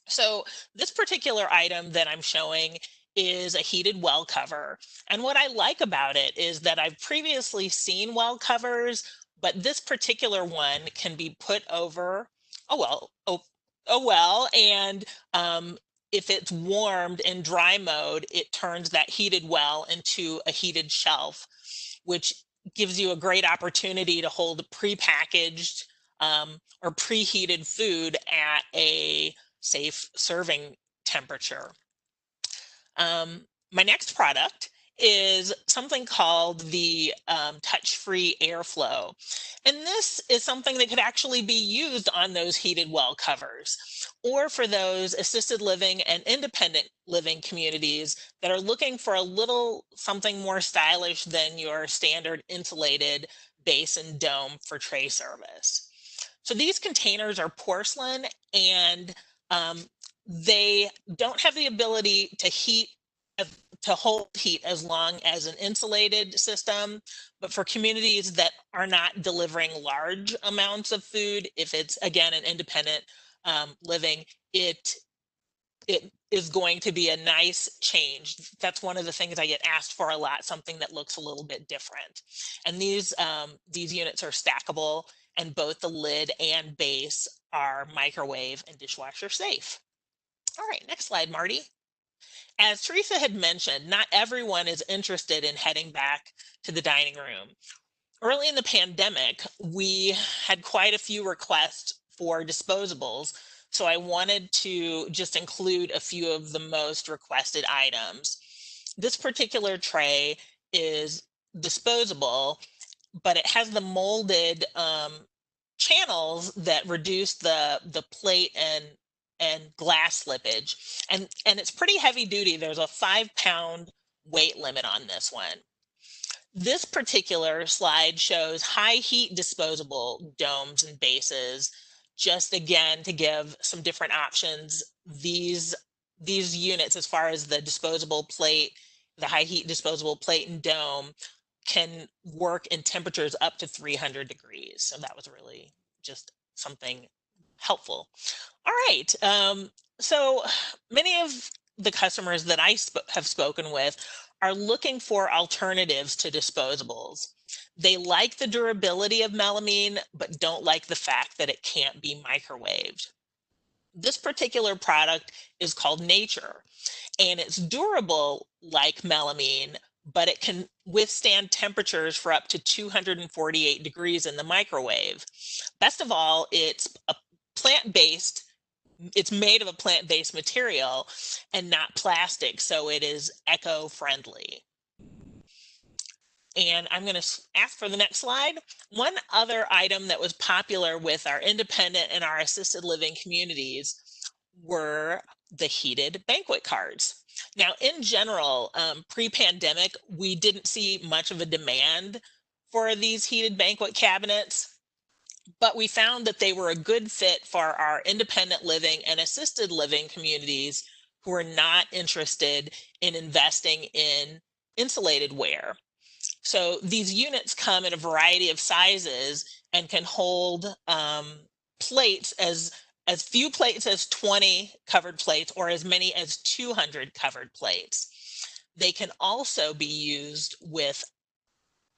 So this particular item that I'm showing is a heated well cover. And what I like about it is that I've previously seen well covers, but this particular one can be put over a well, and if it's warmed in dry mode, it turns that heated well into a heated shelf, which gives you a great opportunity to hold prepackaged or preheated food at a safe serving temperature. My next product is something called the touch-free airflow. And this is something that could actually be used on those heated well covers, or for those assisted living and independent living communities that are looking for a little something more stylish than your standard insulated base and dome for tray service. So these containers are porcelain, and they don't have the ability to hold heat as long as an insulated system, but for communities that are not delivering large amounts of food, if it's again an independent living, it is going to be a nice change. That's one of the things I get asked for a lot, something that looks a little bit different. And these units are stackable, and both the lid and base are microwave and dishwasher safe. All right, next slide, Marty. As Theresa had mentioned, not everyone is interested in heading back to the dining room. Early in the pandemic, we had quite a few requests for disposables, so I wanted to just include a few of the most requested items. This particular tray is disposable, but it has the molded channels that reduce the plate and glass slippage, and it's pretty heavy duty. There's a 5-pound weight limit on this one. This particular slide shows high heat disposable domes and bases, just again to give some different options. These units, as far as the disposable plate, the high heat disposable plate and dome, can work in temperatures up to 300 degrees. So that was really just something helpful. All right, so many of the customers that I have spoken with are looking for alternatives to disposables. They like the durability of melamine, but don't like the fact that it can't be microwaved. This particular product is called Nature, and it's durable like melamine, but it can withstand temperatures for up to 248 degrees in the microwave. Best of all, it's a plant-based, it's made of a plant-based material and not plastic, so it is eco-friendly. And I'm going to ask for the next slide. One other item that was popular with our independent and our assisted living communities were the heated banquet carts. Now, in general, pre-pandemic, we didn't see much of a demand for these heated banquet cabinets, but we found that they were a good fit for our independent living and assisted living communities who are not interested in investing in insulated ware. So these units come in a variety of sizes and can hold plates, as few plates as 20 covered plates or as many as 200 covered plates. They can also be used with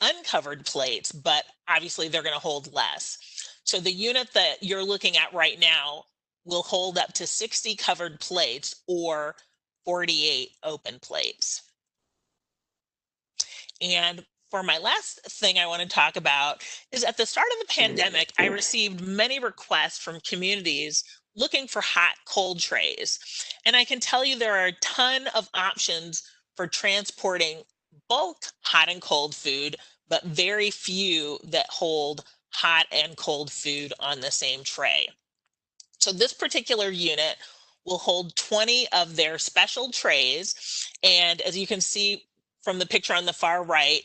uncovered plates, but obviously they're going to hold less. So the unit that you're looking at right now will hold up to 60 covered plates or 48 open plates. And for my last thing I want to talk about is, at the start of the pandemic, I received many requests from communities looking for hot cold trays. And I can tell you there are a ton of options for transporting bulk hot and cold food, but very few that hold hot and cold food on the same tray. So this particular unit will hold 20 of their special trays. And as you can see from the picture on the far right,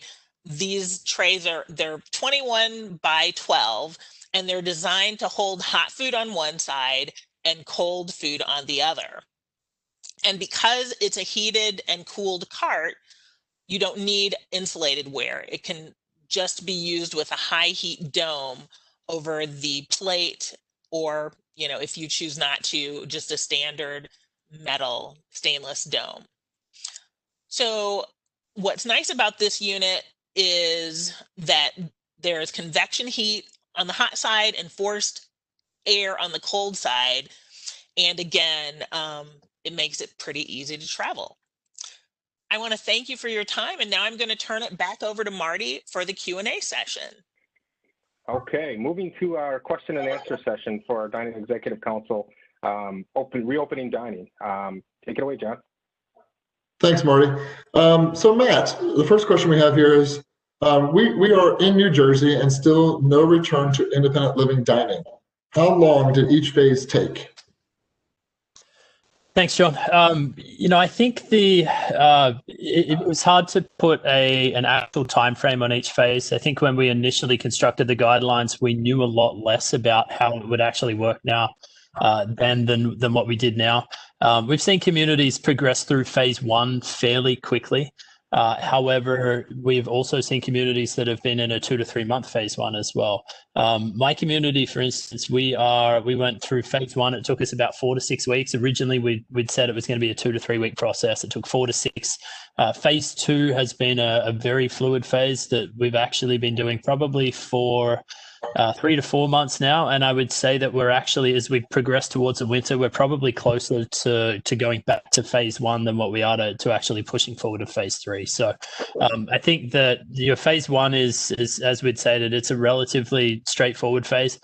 these trays they're 21 by 12, and they're designed to hold hot food on one side and cold food on the other. And because it's a heated and cooled cart, you don't need insulated ware. It can just be used with a high heat dome over the plate, or, you know, if you choose not to, just a standard metal stainless dome. So what's nice about this unit is that there's convection heat on the hot side and forced air on the cold side. And again, it makes it pretty easy to travel. I want to thank you for your time, and now I'm going to turn it back over to Marty for the Q&A session. Okay, moving to our question and answer session for our Dining Executive Council, reopening dining. Take it away, John. Thanks, Marty. So Matt, the first question we have here is, we are in New Jersey and still no return to independent living dining. How long did each phase take? Thanks, John. You know, I think it was hard to put an actual time frame on each phase. I think when we initially constructed the guidelines, we knew a lot less about how it would actually work now than what we did now. We've seen communities progress through phase one fairly quickly. However, we've also seen communities that have been in a 2 to 3 month phase one as well. My community, for instance, we went through phase one. It took us about 4 to 6 weeks. Originally, we'd said it was going to be a 2 to 3 week process. It took 4 to 6. Phase two has been a very fluid phase that we've actually been doing probably for 3 to 4 months now. And I would say that we're actually, as we progress towards the winter, we're probably closer to going back to phase one than what we are to actually pushing forward to phase three. So I think that your phase one is, as we'd say, that it's a relatively straightforward phase.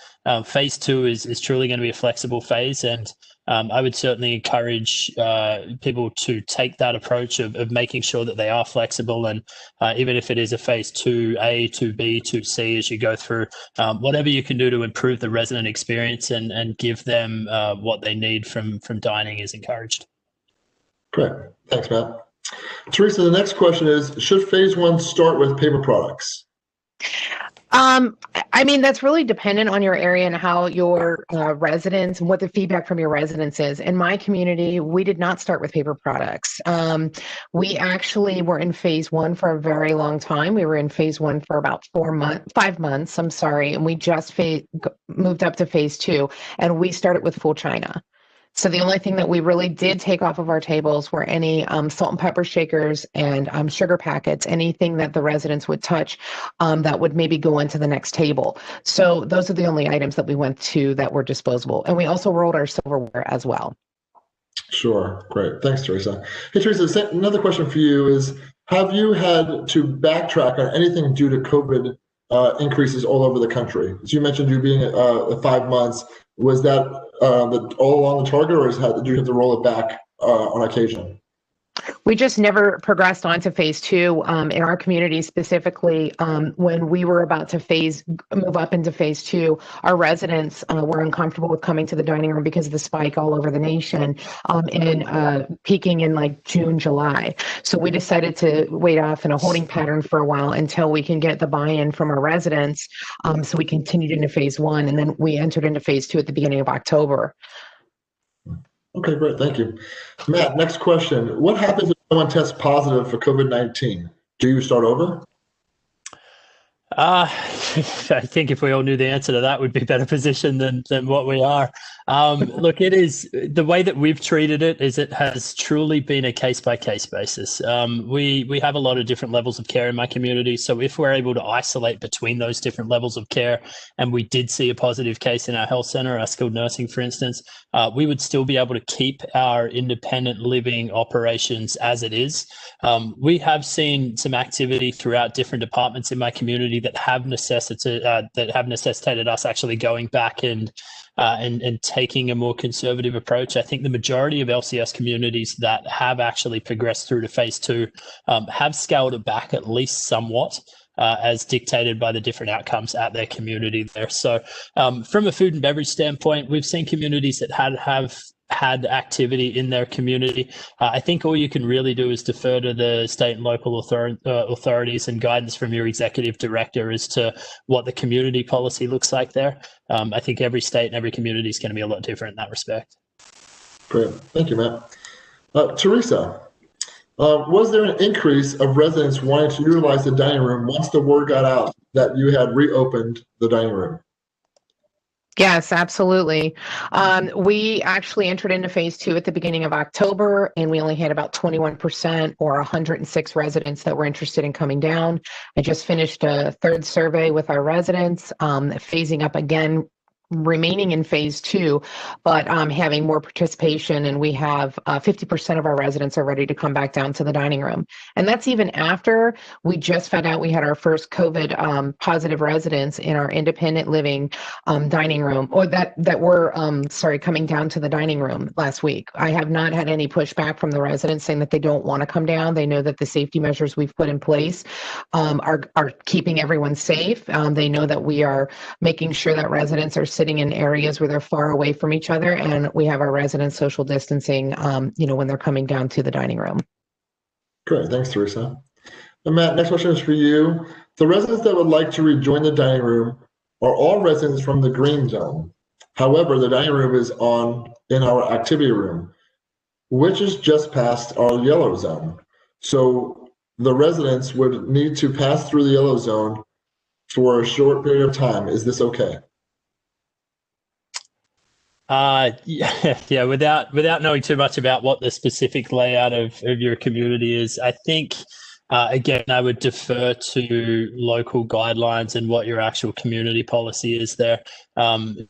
Phase two is truly going to be a flexible phase. And I would certainly encourage people to take that approach of making sure that they are flexible, and even if it is a phase 2A, 2B, 2C, as you go through, whatever you can do to improve the resident experience and give them what they need from dining is encouraged. Great. Thanks, Matt. Theresa, the next question is, should phase 1 start with paper products? I mean, that's really dependent on your area and how your residents and what the feedback from your residents is. In my community, we did not start with paper products. We actually were in phase 1 for a very long time. We were in phase 1 for about 5 months, I'm sorry, and we just moved up to phase 2, and we started with full china. So the only thing that we really did take off of our tables were any salt and pepper shakers and sugar packets, anything that the residents would touch that would maybe go into the next table. So those are the only items that we went to that were disposable. And we also rolled our silverware as well. Sure. Great. Thanks, Theresa. Hey, Theresa, another question for you is, have you had to backtrack on anything due to COVID increases all over the country? As you mentioned, you being at 5 months, was that all along the target, or did you have to roll it back on occasion? We just never progressed on to phase 2 in our community specifically. When we were about to move up into phase 2, our residents were uncomfortable with coming to the dining room because of the spike all over the nation and peaking in like June, July. So we decided to wait off in a holding pattern for a while until we can get the buy-in from our residents. So we continued into phase 1, and then we entered into phase 2 at the beginning of October. Okay, great. Thank you. Matt, next question. What happens if someone tests positive for COVID-19? Do you start over? I think if we all knew the answer to that, we'd be better positioned than what we are. Look, it is the way that we've treated it is it has truly been a case-by-case basis. We have a lot of different levels of care in my community. So if we're able to isolate between those different levels of care, and we did see a positive case in our health center, our skilled nursing, for instance, we would still be able to keep our independent living operations as it is. We have seen some activity throughout different departments in my community that have necessitated us actually going back and taking a more conservative approach. I think the majority of LCS communities that have actually progressed through to phase 2 have scaled it back at least somewhat, as dictated by the different outcomes at their community there. So from a food and beverage standpoint, we've seen communities that have had activity in their community. I think all you can really do is defer to the state and local authorities and guidance from your executive director as to what the community policy looks like there. I think every state and every community is going to be a lot different in that respect. Great. Thank you, Matt. Theresa, was there an increase of residents wanting to utilize the dining room once the word got out that you had reopened the dining room? Yes, absolutely. We actually entered into phase 2 at the beginning of October, and we only had about 21% or 106 residents that were interested in coming down. I just finished a 3rd survey with our residents, phasing up again, remaining in phase 2, but having more participation, and we have 50% of our residents are ready to come back down to the dining room. And that's even after we just found out we had our first COVID positive residents in our independent living dining room, or that were coming down to the dining room last week. I have not had any pushback from the residents saying that they don't want to come down. They know that the safety measures we've put in place are keeping everyone safe. They know that we are making sure that residents are sitting in areas where they're far away from each other, and we have our residents social distancing, when they're coming down to the dining room. Great, thanks, Theresa. And Matt, next question is for you. The residents that would like to rejoin the dining room are all residents from the green zone. However, the dining room is in our activity room, which is just past our yellow zone. So the residents would need to pass through the yellow zone for a short period of time. Is this okay? Yeah. Without knowing too much about what the specific layout of your community is, I think, again, I would defer to local guidelines and what your actual community policy is there.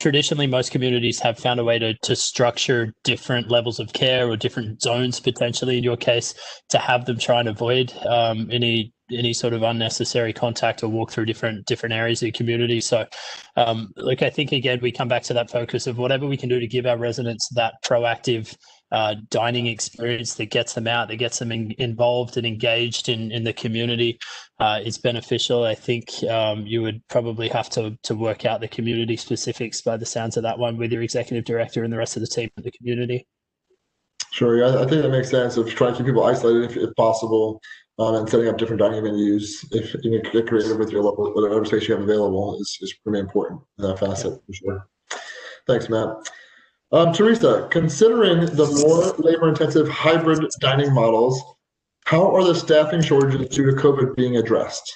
Traditionally, most communities have found a way to structure different levels of care or different zones, potentially in your case, to have them try and avoid any any sort of unnecessary contact or walk through different areas of the community. So look, I think again we come back to that focus of whatever we can do to give our residents that proactive dining experience that gets them out, that gets them involved and engaged in the community is beneficial. I think you would probably have to work out the community specifics by the sounds of that one with your executive director and the rest of the team in the community. Sure, yeah, I think that makes sense of trying to keep people isolated if possible, and setting up different dining venues. If you get creative with your local, whatever space you have available is pretty important in that facet for sure. Thanks, Matt. Theresa, considering the more labor-intensive hybrid dining models, how are the staffing shortages due to COVID being addressed?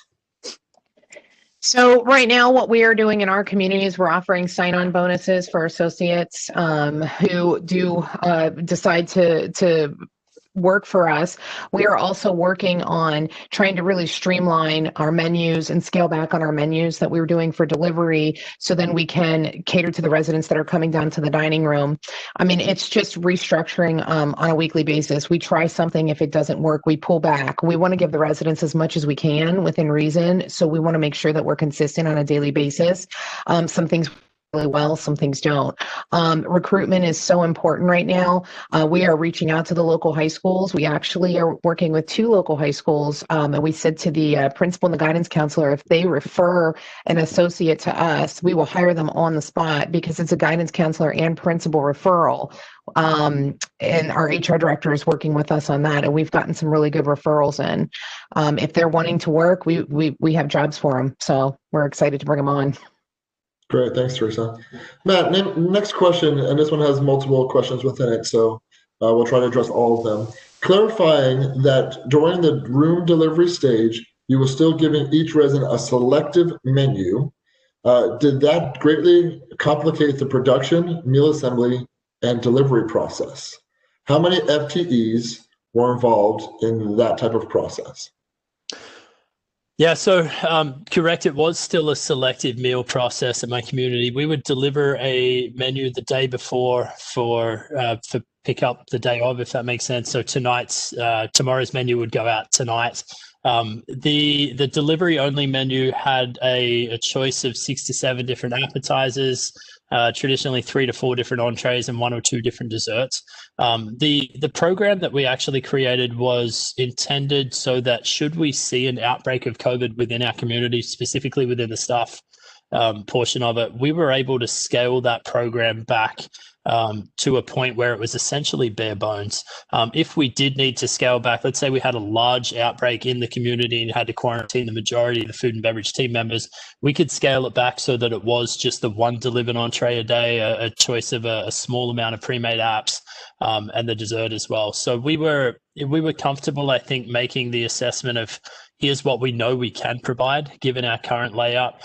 So right now, what we are doing in our community is we're offering sign-on bonuses for associates who do decide to work for us. We are also working on trying to really streamline our menus and scale back on our menus that we were doing for delivery, so then we can cater to the residents that are coming down to the dining room. I mean, it's just restructuring on a weekly basis. We try something. If it doesn't work, we pull back. We want to give the residents as much as we can within reason. So we want to make sure that we're consistent on a daily basis. Some things really well, some things don't. Recruitment is so important right now. We are reaching out to the local high schools. We actually are working with 2 local high schools, and we said to the principal and the guidance counselor, if they refer an associate to us, we will hire them on the spot, because it's a guidance counselor and principal referral. And our HR director is working with us on that, and we've gotten some really good referrals in. If they're wanting to work, we have jobs for them, so we're excited to bring them on. Great, thanks, Theresa. Matt, next question, and this one has multiple questions within it, so we'll try to address all of them. Clarifying that during the room delivery stage, you were still giving each resident a selective menu. Did that greatly complicate the production, meal assembly, and delivery process? How many FTEs were involved in that type of process? Yeah, so correct. It was still a selective meal process at my community. We would deliver a menu the day before for pickup the day of, if that makes sense. So tomorrow's menu would go out tonight. The delivery only menu had a choice of 6 to 7 different appetizers, traditionally 3 to 4 different entrees, and 1 or 2 different desserts. The program that we actually created was intended so that should we see an outbreak of COVID within our community, specifically within the staff portion of it, we were able to scale that program back to a point where it was essentially bare bones. If we did need to scale back, let's say we had a large outbreak in the community and had to quarantine the majority of the food and beverage team members, we could scale it back so that it was just the 1 delivered entree a day, a choice of a small amount of pre-made apps, and the dessert as well. So we were comfortable, I think, making the assessment of here's what we know we can provide given our current layout.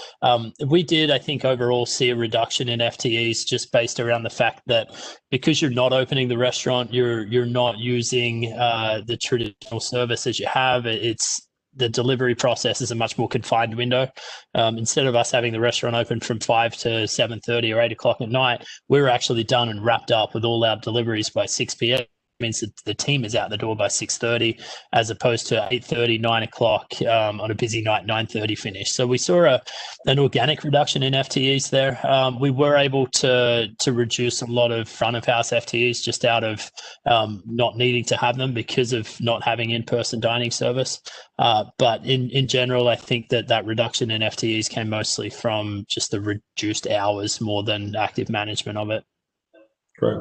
We did, I think, overall see a reduction in FTEs just based around the fact that because you're not opening the restaurant, you're not using the traditional service as you have. The delivery process is a much more confined window. Instead of us having the restaurant open from 5 to 7:30 or 8 o'clock at night, we're actually done and wrapped up with all our deliveries by 6 p.m. means that the team is out the door by 6:30, as opposed to 8:30, 9 o'clock on a busy night, 9:30 finish. So we saw an organic reduction in FTEs there. We were able to reduce a lot of front of house FTEs just out of not needing to have them because of not having in-person dining service. But in general, I think that reduction in FTEs came mostly from just the reduced hours more than active management of it. Great.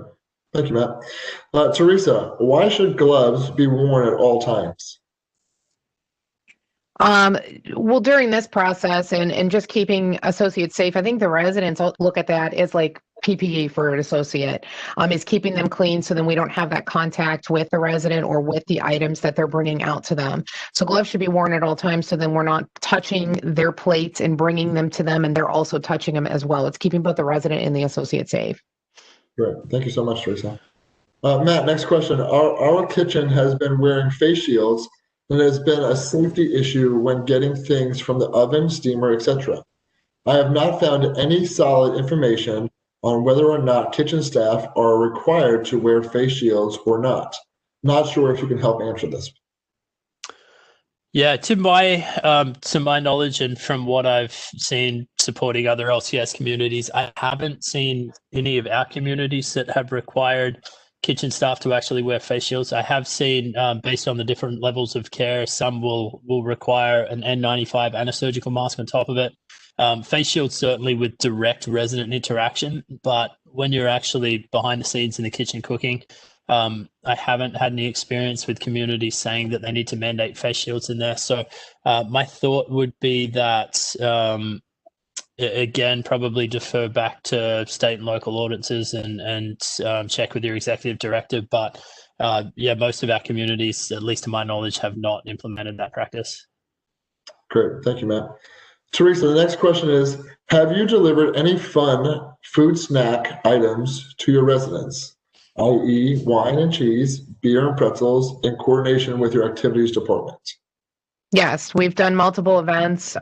Thank you, Matt. Theresa, why should gloves be worn at all times? Well, during this process and just keeping associates safe, I think the residents look at that as like PPE for an associate, is keeping them clean so then we don't have that contact with the resident or with the items that they're bringing out to them. So gloves should be worn at all times so then we're not touching their plates and bringing them to them and they're also touching them as well. It's keeping both the resident and the associate safe. Great. Thank you so much, Theresa. Matt, next question. Our kitchen has been wearing face shields and has been a safety issue when getting things from the oven, steamer, etc. I have not found any solid information on whether or not kitchen staff are required to wear face shields or not. Not sure if you can help answer this. Yeah, to my knowledge and from what I've seen supporting other LCS communities, I haven't seen any of our communities that have required kitchen staff to actually wear face shields. I have seen, based on the different levels of care, some will require an N95 and a surgical mask on top of it. Face shields certainly with direct resident interaction, but when you're actually behind the scenes in the kitchen cooking, I haven't had any experience with communities saying that they need to mandate face shields in there. So my thought would be that, again, probably defer back to state and local ordinances and check with your executive director. But yeah, most of our communities, at least to my knowledge, have not implemented that practice. Great. Thank you, Matt. Theresa, the next question is, have you delivered any fun food snack items to your residents, i.e. wine and cheese, beer and pretzels, in coordination with your activities department? Yes, we've done multiple events.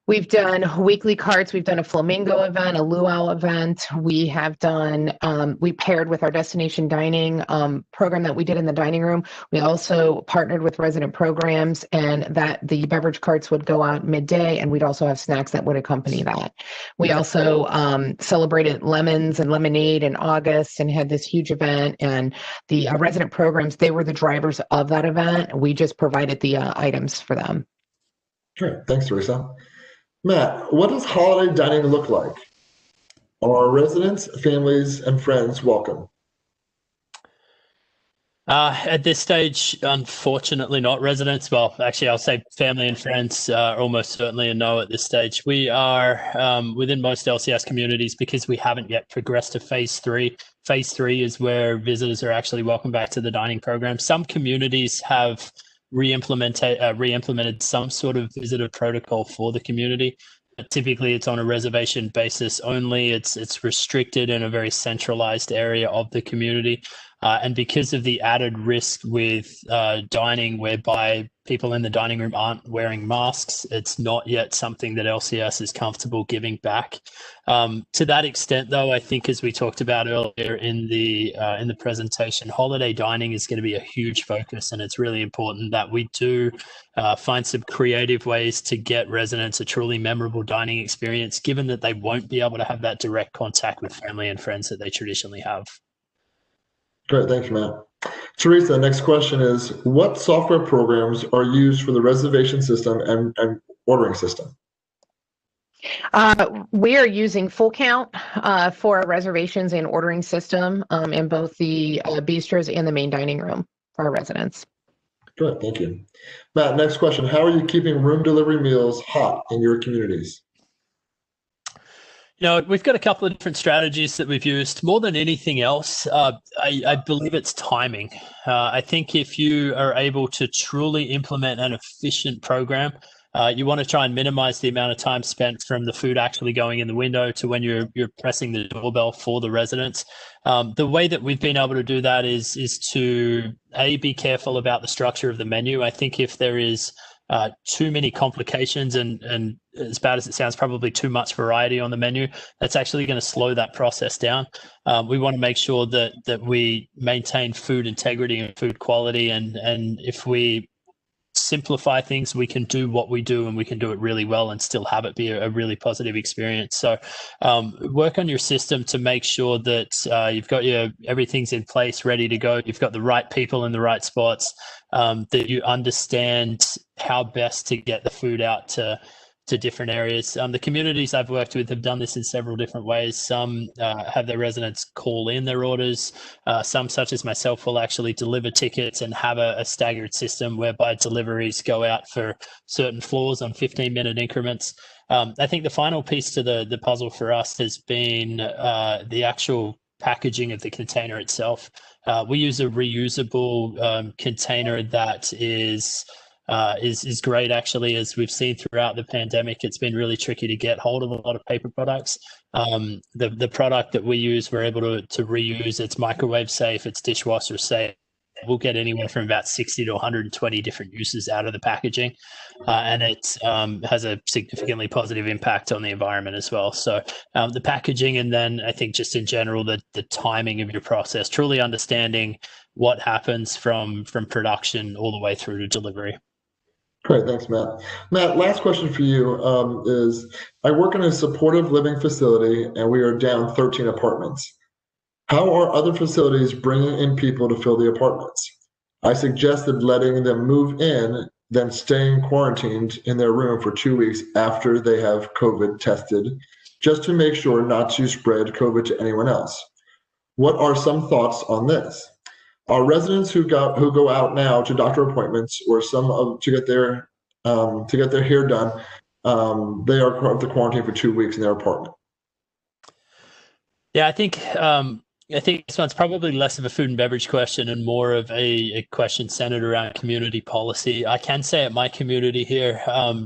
We've done weekly carts. We've done a flamingo event, a luau event. We have done, we paired with our destination dining program that we did in the dining room. We also partnered with resident programs, and that the beverage carts would go out midday, and we'd also have snacks that would accompany that. We also celebrated lemons and lemonade in August and had this huge event, and the resident programs, they were the drivers of that event. We just provided the items for them. Sure. Thanks, Theresa. Matt, what does holiday dining look like? Are residents, families, and friends welcome? At this stage, unfortunately not. Residents, well, actually, I'll say family and friends are almost certainly a no at this stage. We are within most LCS communities, because we haven't yet progressed to phase 3. Phase 3 is where visitors are actually welcome back to the dining program. Some communities have re-implemented some sort of visitor protocol for the community. Typically, it's on a reservation basis only. It's restricted in a very centralized area of the community. And because of the added risk with dining, whereby people in the dining room aren't wearing masks, it's not yet something that LCS is comfortable giving back. To that extent, though, I think, as we talked about earlier in the presentation, holiday dining is going to be a huge focus, and it's really important that we do find some creative ways to get residents a truly memorable dining experience, given that they won't be able to have that direct contact with family and friends that they traditionally have. Great, thanks, Matt. Theresa, the next question is, what software programs are used for the reservation system and ordering system? We are using Full Count for our reservations and ordering system in both the bistros and the main dining room for our residents. Good, thank you. Matt, next question. How are you keeping room delivery meals hot in your communities? You know, we've got a couple of different strategies that we've used. More than anything else, I believe it's timing. I think if you are able to truly implement an efficient program, you want to try and minimize the amount of time spent from the food actually going in the window to when you're pressing the doorbell for the residents. The way that we've been able to do that is to be careful about the structure of the menu. I think if there is too many complications and as bad as it sounds, probably too much variety on the menu, that's actually going to slow that process down. We want to make sure that we maintain food integrity and food quality, and if we simplify things, we can do what we do, and we can do it really well and still have it be a really positive experience. So work on your system to make sure that you've got everything's in place, ready to go. You've got the right people in the right spots, that you understand how best to get the food out to different areas. The communities I've worked with have done this in several different ways. Some have their residents call in their orders. Some, such as myself, will actually deliver tickets and have a staggered system whereby deliveries go out for certain floors on 15-minute increments. I think the final piece to the puzzle for us has been the actual packaging of the container itself. We use a reusable container that is great, actually. As we've seen throughout the pandemic, it's been really tricky to get hold of a lot of paper products. The product that we use, we're able to reuse. It's microwave safe, it's dishwasher safe. We'll get anywhere from about 60 to 120 different uses out of the packaging, and it has a significantly positive impact on the environment as well. So the packaging, and then I think just in general, the timing of your process, truly understanding what happens from production all the way through to delivery. Great, thanks, Matt. Matt, last question for you is, I work in a supportive living facility and we are down 13 apartments. How are other facilities bringing in people to fill the apartments? I suggested letting them move in, then staying quarantined in their room for 2 weeks after they have COVID tested, just to make sure not to spread COVID to anyone else. What are some thoughts on this? Our residents who go out now to doctor appointments or to get their hair done, they are part of the quarantine for 2 weeks in their apartment. Yeah, I think this one's probably less of a food and beverage question and more of a question centered around community policy. I can say at my community here,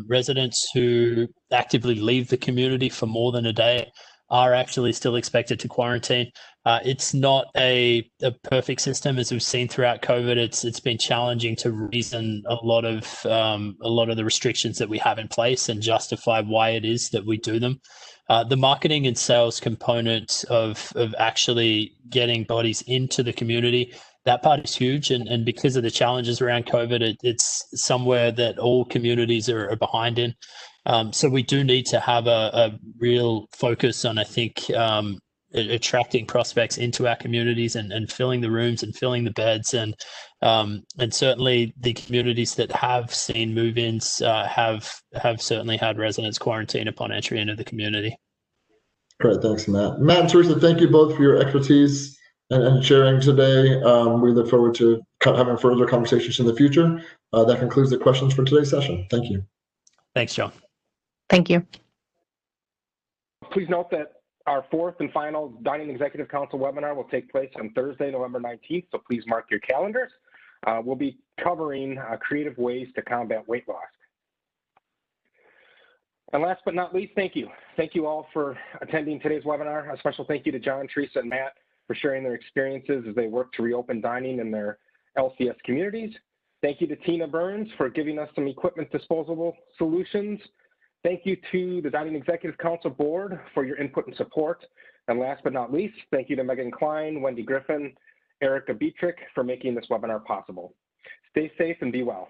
residents who actively leave the community for more than a day are actually still expected to quarantine. It's not a perfect system, as we've seen throughout COVID. It's been challenging to reason a lot of the restrictions that we have in place and justify why it is that we do them. The marketing and sales component of actually getting bodies into the community, that part is huge. And because of the challenges around COVID, it's somewhere that all communities are behind in. So we do need to have a real focus on, I think, attracting prospects into our communities and filling the rooms and filling the beds. And certainly the communities that have seen move-ins have certainly had residents quarantine upon entry into the community. Great, thanks, Matt. Matt and Theresa, thank you both for your expertise and sharing today. We look forward to having further conversations in the future. That concludes the questions for today's session. Thank you. Thanks, John. Thank you. Please note that our fourth and final Dining Executive Council webinar will take place on Thursday, November 19th, so please mark your calendars. We'll be covering creative ways to combat weight loss. And last but not least, thank you. Thank you all for attending today's webinar. A special thank you to John, Theresa, and Matt for sharing their experiences as they work to reopen dining in their LCS communities. Thank you to Tina Burns for giving us some equipment disposable solutions. Thank you to the Dining Executive Council Board for your input and support. And last but not least, thank you to Megan Klein, Wendy Griffin, Erica Bietrick for making this webinar possible. Stay safe and be well.